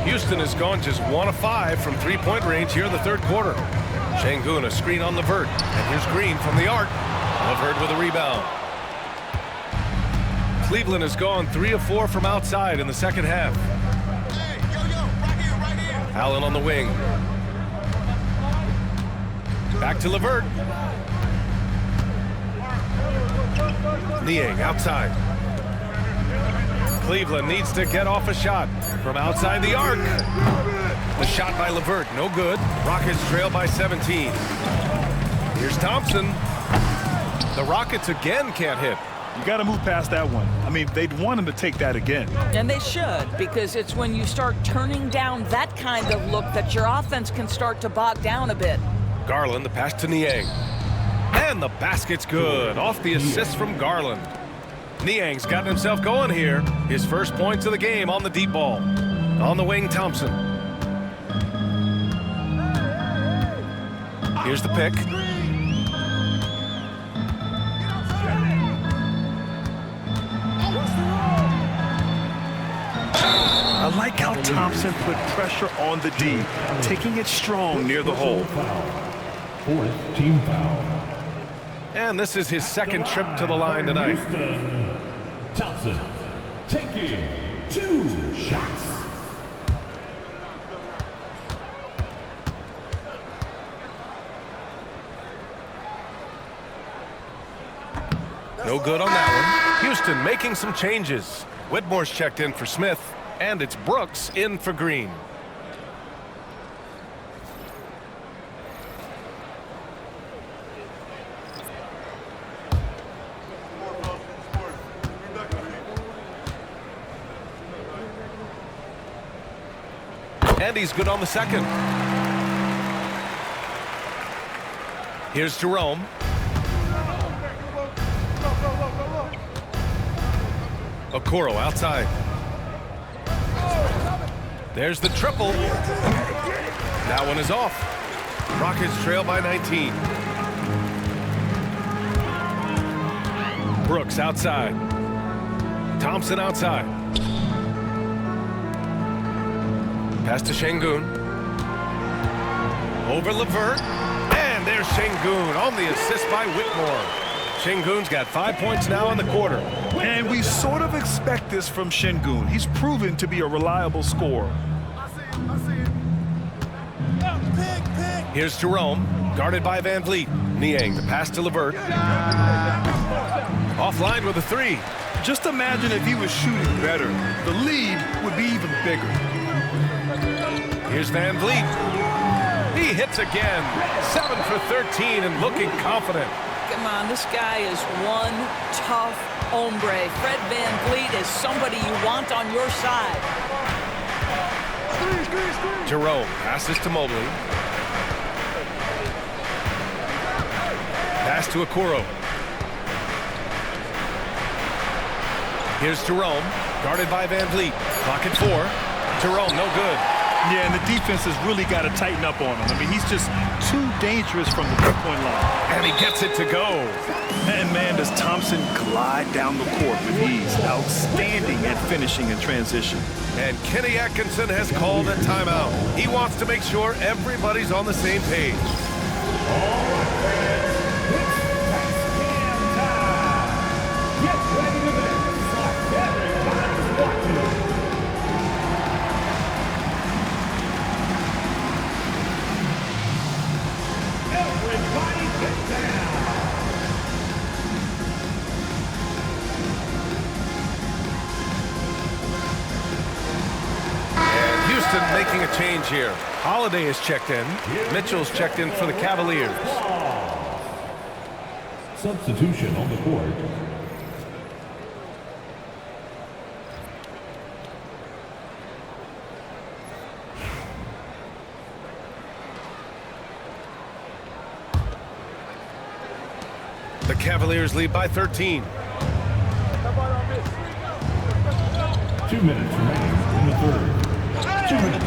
Houston has gone just 1 of 5 from 3-point range here in the third quarter. Şengün a screen on LeVert. And here's Green from the arc. LeVert with a rebound. Cleveland has gone 3 of 4 from outside in the second half. Hey, right here. Allen on the wing. Back to LeVert. Niang outside. Cleveland needs to get off a shot from outside the arc. The shot by LeVert, no good. Rockets trail by 17. Here's Thompson. The Rockets again can't hit. You got to move past that one. I mean, they'd want him to take that again. And they should, because it's when you start turning down that kind of look that your offense can start to bog down a bit. Garland, the pass to Niang. And the basket's good. Off the assist from Garland. Niang's gotten himself going here. His first points of the game on the deep ball. On the wing, Thompson. Here's the pick. I like how Thompson put pressure on the D, taking it strong near the hole. 4th team foul. And this is his second trip to the line tonight. Thompson taking 2 shots. No good on that one. Houston making some changes. Whitmore's checked in for Smith, and it's Brooks in for Green. And he's good on the second. Here's Jerome. Okoro outside. There's the triple. That one is off. Rockets trail by 19. Brooks outside. Thompson outside. Pass to Şengün. Over LeVert. And there's Şengün on the assist by Whitmore. Şengün's got 5 points now in the quarter. And we sort of expect this from Şengün. He's proven to be a reliable scorer. Here's Jerome, guarded by Van Vliet. Niang, the pass to Levert. Offline with a three. Just imagine if he was shooting better. The lead would be even bigger. Here's Van Vliet. He hits again. 7 for 13 and looking confident. Come on, this guy is one tough hombre. Fred Van Vliet is somebody you want on your side. Jerome passes to Mobley. Pass to Okoro. Here's Jerome, guarded by Van Vliet. Clock at 4. Jerome, no good. Yeah, and the defense has really got to tighten up on him. I mean, he's just too dangerous from the three-point line. And he gets it to go. And, man, does Thompson glide down the court with ease. Outstanding at finishing in transition. And Kenny Atkinson has called a timeout. He wants to make sure everybody's on the same page. Making a change here. Holiday is checked in. Mitchell's checked in for the Cavaliers. Substitution on the court. The Cavaliers lead by 13. 2 minutes remaining in the third. 2 minutes.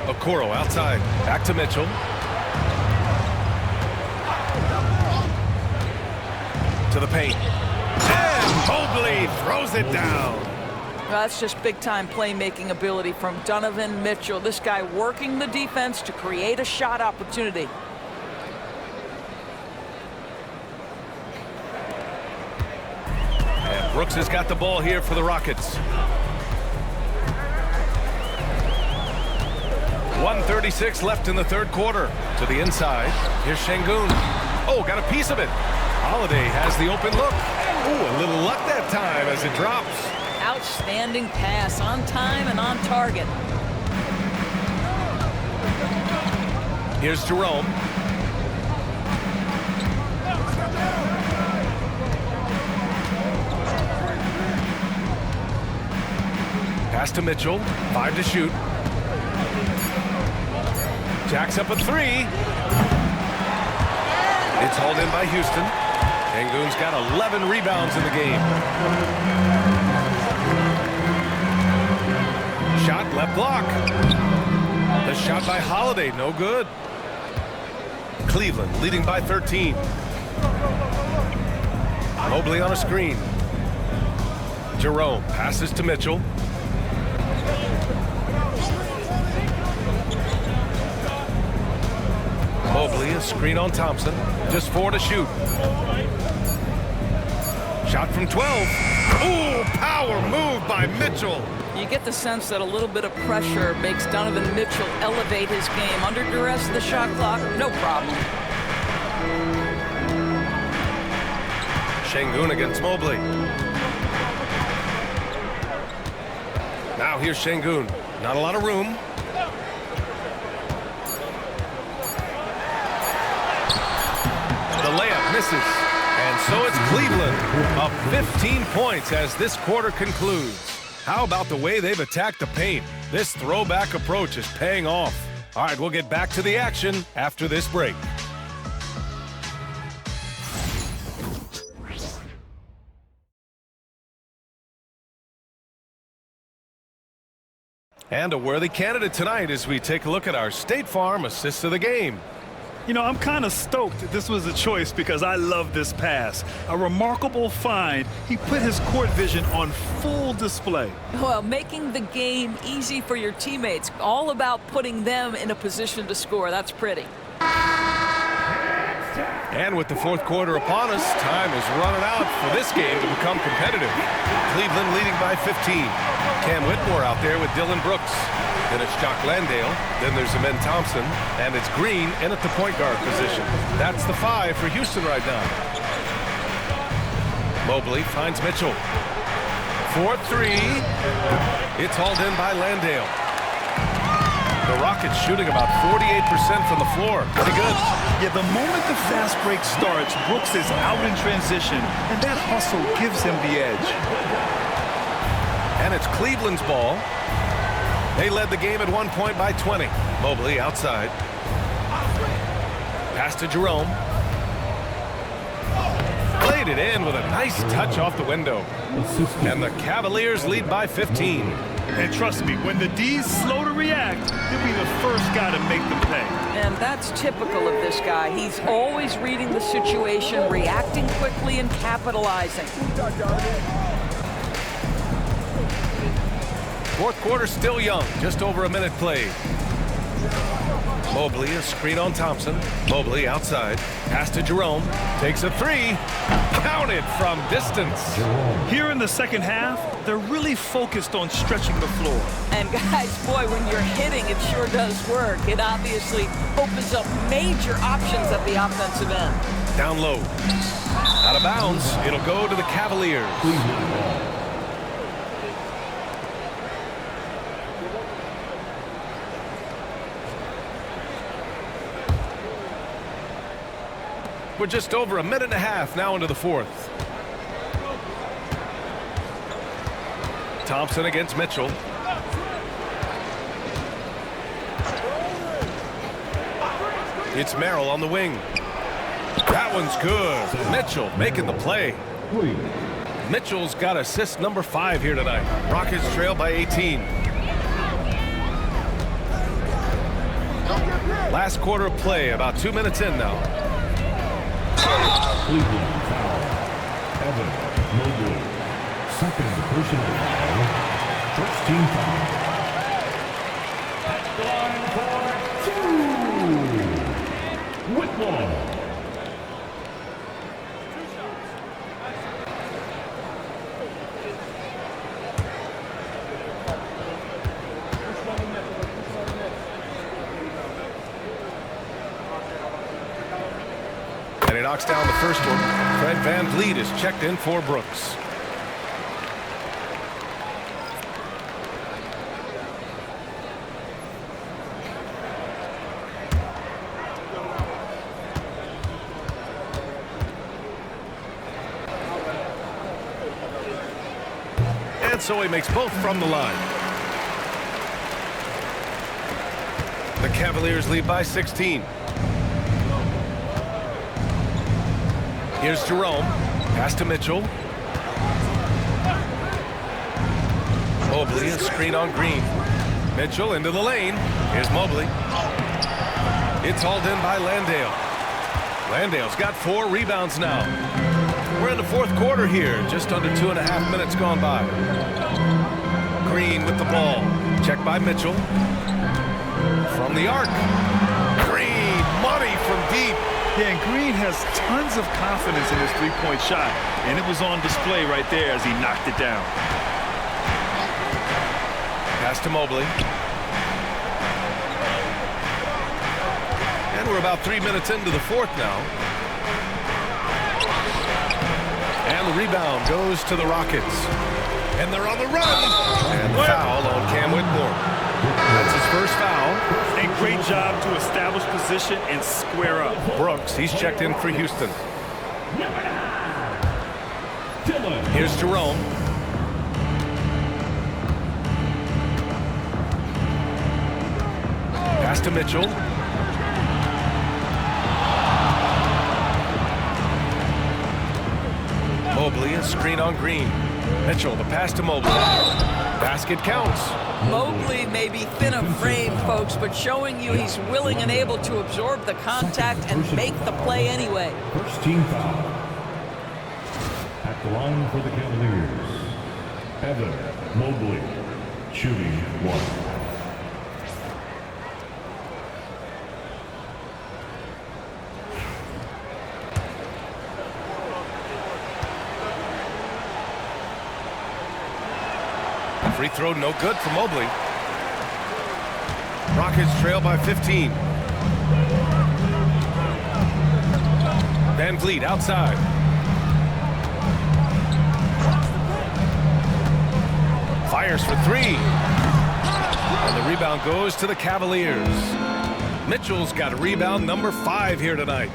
Okoro outside. Back to Mitchell. To the paint. And Mobley throws it down. Well, that's just big-time playmaking ability from Donovan Mitchell. This guy working the defense to create a shot opportunity. And Brooks has got the ball here for the Rockets. 1:36 left in the third quarter. To the inside. Here's Şengün. Oh, got a piece of it. Holiday has the open look. Oh, a little luck that time as it drops. Outstanding pass, on time and on target. Here's Jerome. Pass to Mitchell. 5 to shoot. Jacks up a 3. It's hauled in by Houston. Şengün's got 11 rebounds in the game. Shot left block. The shot by Holiday, no good. Cleveland leading by 13. Mobley on a screen. Jerome passes to Mitchell. Mobley, a screen on Thompson. Just 4 to shoot. Shot from 12. Ooh, power move by Mitchell. You get the sense that a little bit of pressure makes Donovan Mitchell elevate his game. Under duress, the shot clock, no problem. Şengün against Mobley. Now here's Şengün. Not a lot of room. The layup misses. And so it's Cleveland up 15 points as this quarter concludes. How about the way they've attacked the paint? This throwback approach is paying off. All right, we'll get back to the action after this break. And a worthy candidate tonight as we take a look at our State Farm assists of the game. You know, I'm kind of stoked that this was a choice because I love this pass. A remarkable find. He put his court vision on full display. Well, making the game easy for your teammates. All about putting them in a position to score. That's pretty. And with the fourth quarter upon us, time is running out for this game to become competitive. Cleveland leading by 15. Cam Whitmore out there with Dylan Brooks. Then it's Jock Landale. Then there's Amen Thompson. And it's Green in at the point guard position. That's the 5 for Houston right now. Mobley finds Mitchell. 4-3. It's hauled in by Landale. The Rockets shooting about 48% from the floor. Pretty good. Yeah, the moment the fast break starts, Brooks is out in transition, and that hustle gives him the edge. And it's Cleveland's ball. They led the game at 1 point by 20. Mobley outside. Pass to Jerome. Played it in with a nice touch off the window. And the Cavaliers lead by 15. And trust me, when the D's slow to react, he'll be the first guy to make the pay. And that's typical of this guy. He's always reading the situation, reacting quickly, and capitalizing. Fourth quarter still young, just over a minute played. Mobley, a screen on Thompson. Mobley outside. Pass to Jerome. Takes a 3. Counted from distance. Here in the second half, they're really focused on stretching the floor. And guys, boy, when you're hitting, it sure does work. It obviously opens up major options at the offensive end. Down low. Out of bounds. It'll go to the Cavaliers. We're just over a minute and a half now into the fourth. Thompson against Mitchell. It's Merrill on the wing. That one's good. Mitchell making the play. Mitchell's got assist number 5 here tonight. Rockets trail by 18. Last quarter of play, about 2 minutes in now. Cleveland foul. Evan Mobley. Second personal foul. First team foul. At the line for 2. Whitmore. And he knocks down the first one. Fred VanVleet is checked in for Brooks. And so he makes both from the line. The Cavaliers lead by 16. Here's Jerome. Pass to Mitchell. Mobley, a screen on Green. Mitchell into the lane. Here's Mobley. It's hauled in by Landale. Landale's got 4 rebounds now. We're in the fourth quarter here. Just under 2.5 minutes gone by. Green with the ball. Checked by Mitchell. From the arc. Green, money from deep. Yeah, and Green has tons of confidence in his three-point shot, and it was on display right there as he knocked it down. Pass to Mobley. And we're about 3 minutes into the fourth now. And the rebound goes to the Rockets. And they're on the run. And the foul on Cam Whitmore. That's his first foul. A great job to establish position and square up. Brooks, he's checked in for Houston. Here's Jerome. Pass to Mitchell. Mobley, a screen on Green. Mitchell, the pass to Mobley. Basket counts. Mobley may be thin of frame, folks, but showing you he's willing and able to absorb the contact and make the play anyway. First team foul. At the line for the Cavaliers. Evan Mobley. Shooting 1. Free throw no good for Mobley. Rockets trail by 15. Van Vliet outside. Fires for three. And the rebound goes to the Cavaliers. Mitchell's got a rebound number 5 here tonight.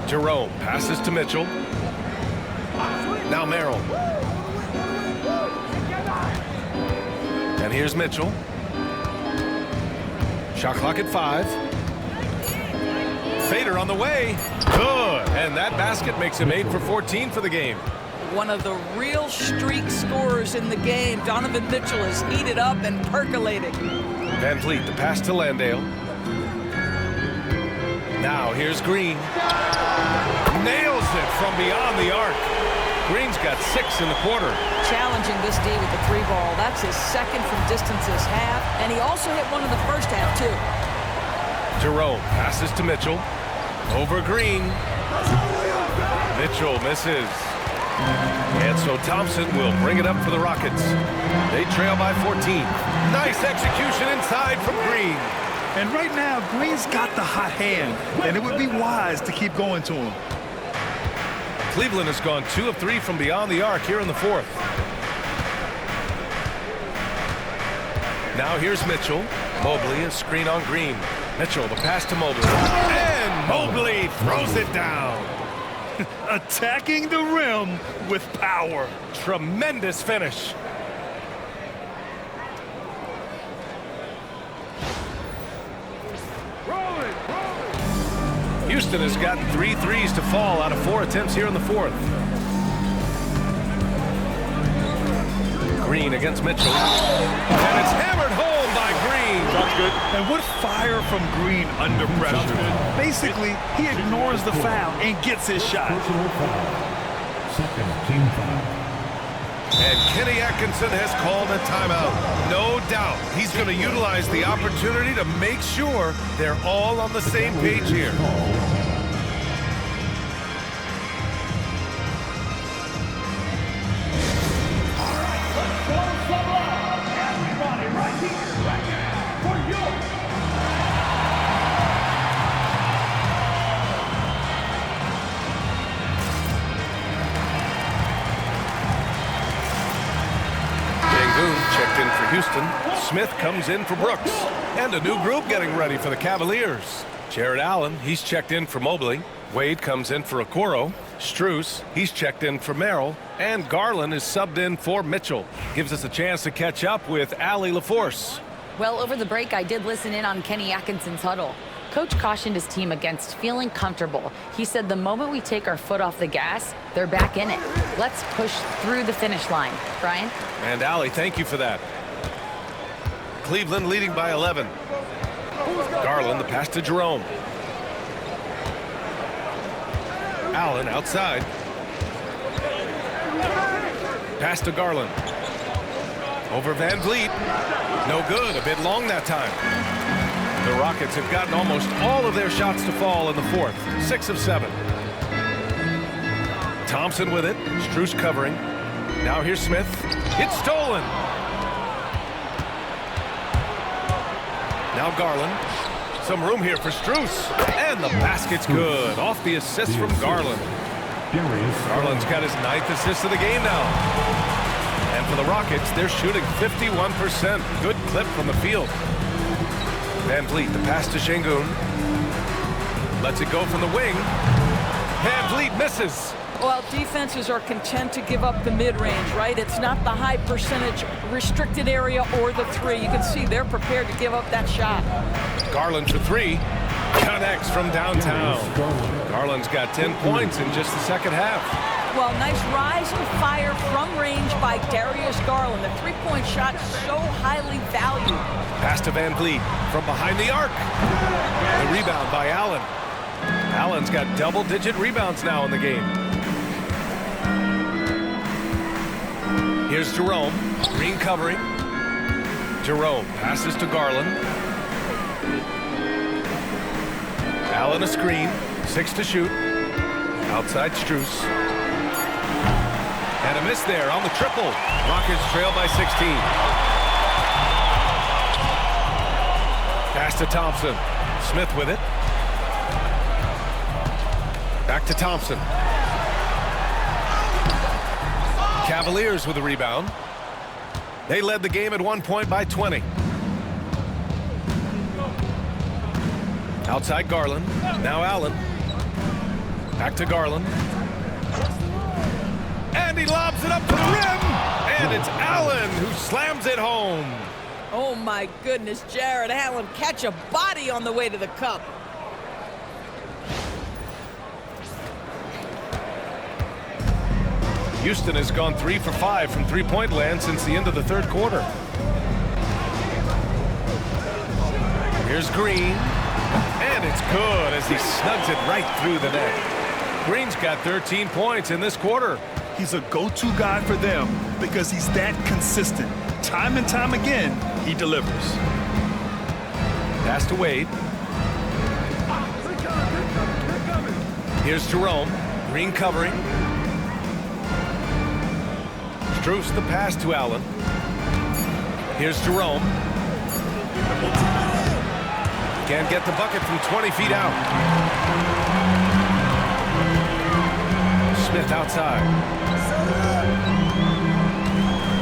Jerome passes to Mitchell. Now Merrill. And here's Mitchell. Shot clock at 5. Fader on the way. Good. And that basket makes him 8 for 14 for the game. One of the real streak scorers in the game. Donovan Mitchell is heated up and percolating. Van Vliet, the pass to Landale. Now here's Green. Nails it from beyond the arc. Green's got 6 in the quarter. Challenging this D with the 3 ball. That's his second from distance this half. And he also hit one in the first half, too. Jerome passes to Mitchell. Over Green. Mitchell misses. And so Thompson will bring it up for the Rockets. They trail by 14. Nice execution inside from Green. And right now, Green's got the hot hand, and it would be wise to keep going to him. Cleveland has gone 2 of 3 from beyond the arc here in the 4th. Now here's Mitchell. Mobley, a screen on Green. Mitchell, the pass to Mobley. And Mobley throws it down. Attacking the rim with power. Tremendous finish. Houston has gotten 3 threes to fall out of 4 attempts here in the 4th. Green against Mitchell. And it's hammered home by Green. That's good. And what fire from Green under pressure. Basically, he ignores the foul and gets his shot. Personal foul. Second team foul. And Kenny Atkinson has called a timeout. No doubt he's going to utilize the opportunity to make sure they're all on the same page here. Checked in for Houston. Smith comes in for Brooks. And a new group getting ready for the Cavaliers. Jared Allen, he's checked in for Mobley. Wade comes in for Okoro. Strus, he's checked in for Merrill. And Garland is subbed in for Mitchell. Gives us a chance to catch up with Allie LaForce. Well, over the break, I did listen in on Kenny Atkinson's huddle. Coach cautioned his team against feeling comfortable. He said the moment we take our foot off the gas, they're back in it. Let's push through the finish line. Brian? And Allie, thank you for that. Cleveland leading by 11. Garland, the pass to Jerome. Allen outside. Pass to Garland. Over Van Vliet. No good, a bit long that time. The Rockets have gotten almost all of their shots to fall in the 4th. 6 of 7. Thompson with it. Strus covering. Now here's Smith. It's stolen. Now Garland. Some room here for Strus. And the basket's good. Off the assist from Garland. Garland's got his 9th assist of the game now. And for the Rockets, they're shooting 51%. Good clip from the field. Van Vliet, the pass to Şengün. Lets it go from the wing. Van Vliet misses. Well, defenses are content to give up the mid-range, right? It's not the high percentage restricted area or the 3. You can see they're prepared to give up that shot. Garland for 3. Connects from downtown. Garland's got 10 points in just the second half. Well, nice rise and fire from range by Darius Garland. The 3-point shot so highly valued. Pass to Van Vliet from behind the arc. The rebound by Allen. Allen's got double-digit rebounds now in the game. Here's Jerome. Green covering. Jerome passes to Garland. Allen a screen. 6 to shoot. Outside Strus. And a miss there on the triple. Rockets trail by 16. to Thompson. Smith with it. Back to Thompson. Cavaliers with a rebound. They led the game at 1 point by 20. Outside Garland. Now Allen. Back to Garland. And he lobs it up to the rim. And it's Allen who slams it home. Oh, my goodness, Jared Allen catch a body on the way to the cup. Houston has gone 3 for 5 from three-point land since the end of the third quarter. Here's Green. And it's good as he snugs it right through the net. Green's got 13 points in this quarter. He's a go-to guy for them because he's that consistent. Time and time again, he delivers. Pass to Wade. Here's Jerome. Green covering. Strus the pass to Allen. Here's Jerome. Can't get the bucket from 20 feet out. Smith outside.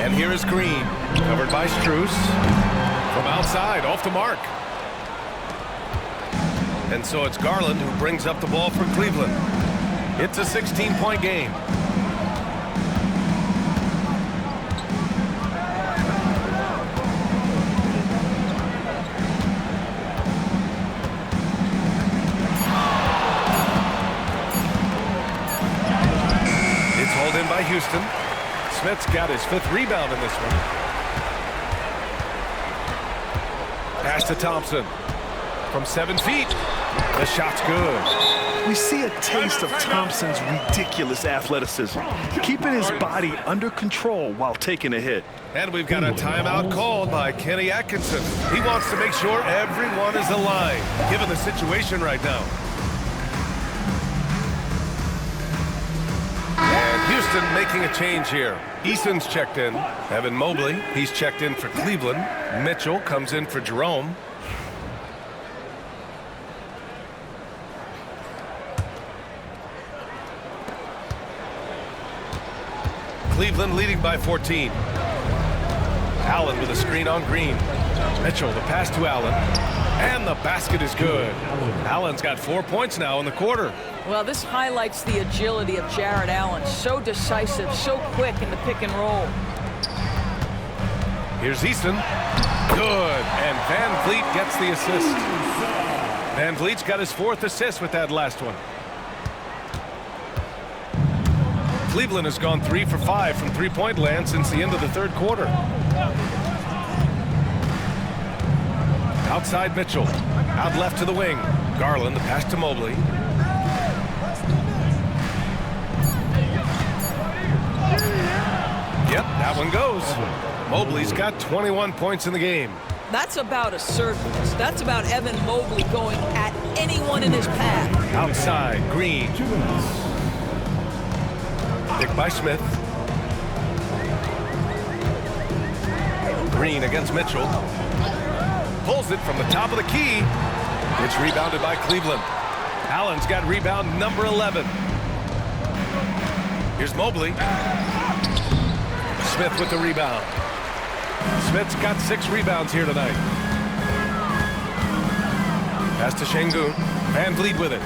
And here is Green. Covered by Strus. From outside, off the mark. And so it's Garland who brings up the ball for Cleveland. It's a 16-point game. It's hauled in by Houston. Smith's got his 5th rebound in this one. Pass to Thompson. From 7 feet. The shot's good. We see a taste of Thompson's ridiculous athleticism, keeping his body under control while taking a hit. And we've got a timeout called by Kenny Atkinson. He wants to make sure everyone is aligned, given the situation right now. And Houston making a change here. Eason's checked in. Evan Mobley, he's checked in for Cleveland. Mitchell comes in for Jerome. Cleveland leading by 14. Allen with a screen on Green. Mitchell, the pass to Allen. And the basket is good. Allen's got 4 points now in the quarter. Well, this highlights the agility of Jared Allen. So decisive, so quick in the pick and roll. Here's Easton. Good. And Van Vliet gets the assist. Van Vliet's got his 4th assist with that last one. Cleveland has gone 3 for 5 from three-point land since the end of the third quarter. Outside Mitchell. Out left to the wing. Garland, the pass to Mobley. Yep, that one goes. Mobley's got 21 points in the game. That's about assertiveness. That's about Evan Mobley going at anyone in his path. Outside, Green. Pick by Smith. Green against Mitchell. Pulls it from the top of the key. It's rebounded by Cleveland. Allen's got rebound number 11. Here's Mobley. Smith with the rebound. Smith's got 6 rebounds here tonight. Pass to Şengün. Van Vliet with it.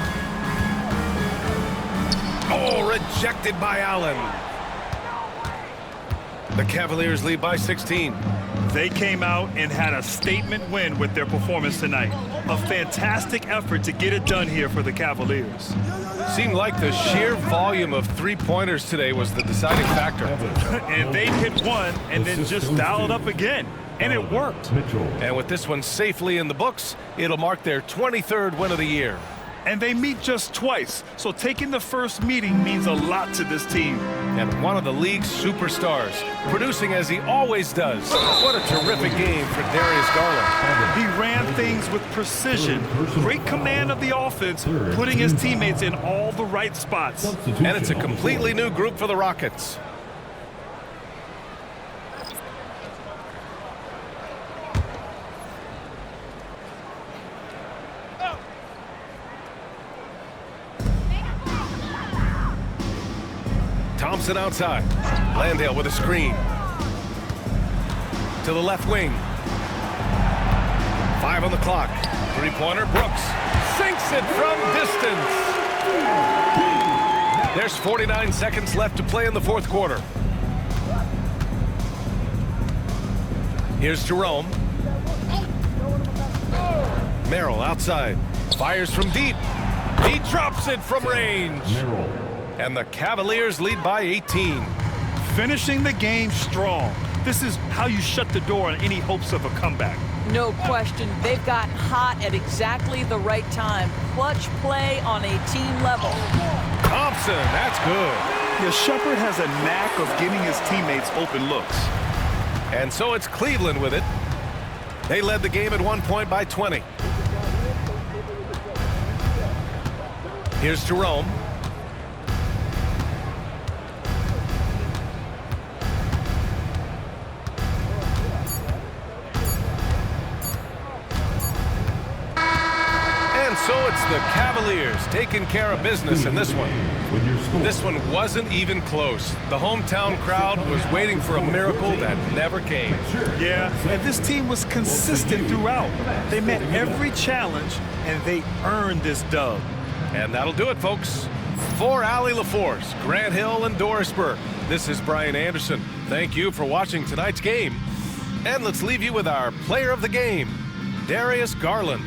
Oh, rejected by Allen. The Cavaliers lead by 16. They came out and had a statement win with their performance tonight. A fantastic effort to get it done here for the Cavaliers. Seemed like the sheer volume of three-pointers today was the deciding factor. And they hit one and then just dial it up again. And it worked. And with this one safely in the books, it'll mark their 23rd win of the year. And they meet just twice, so taking the first meeting means a lot to this team. And one of the league's superstars, producing as he always does. What a terrific game for Darius Garland. He ran things with precision, great command of the offense, putting his teammates in all the right spots. And it's a completely new group for the Rockets. Thompson outside. Landale with a screen. To the left wing. 5 on the clock. Three-pointer, Brooks. Sinks it from distance. There's 49 seconds left to play in the fourth quarter. Here's Jerome. Merrill outside. Fires from deep. He drops it from range. And the Cavaliers lead by 18. Finishing the game strong. This is how you shut the door on any hopes of a comeback. No question. They've gotten hot at exactly the right time. Clutch play on a team level. Thompson, that's good. Yeah, Shepherd has a knack of getting his teammates open looks. And so it's Cleveland with it. They led the game at one point by 20. Here's Jerome. And so it's the Cavaliers taking care of business in this one. This one wasn't even close. The hometown crowd was waiting for a miracle that never came. Yeah, and this team was consistent throughout. They met every challenge, and they earned this dub. And that'll do it, folks. For Allie LaForce, Grant Hill, and Doris Burke, this is Brian Anderson. Thank you for watching tonight's game. And let's leave you with our player of the game, Darius Garland.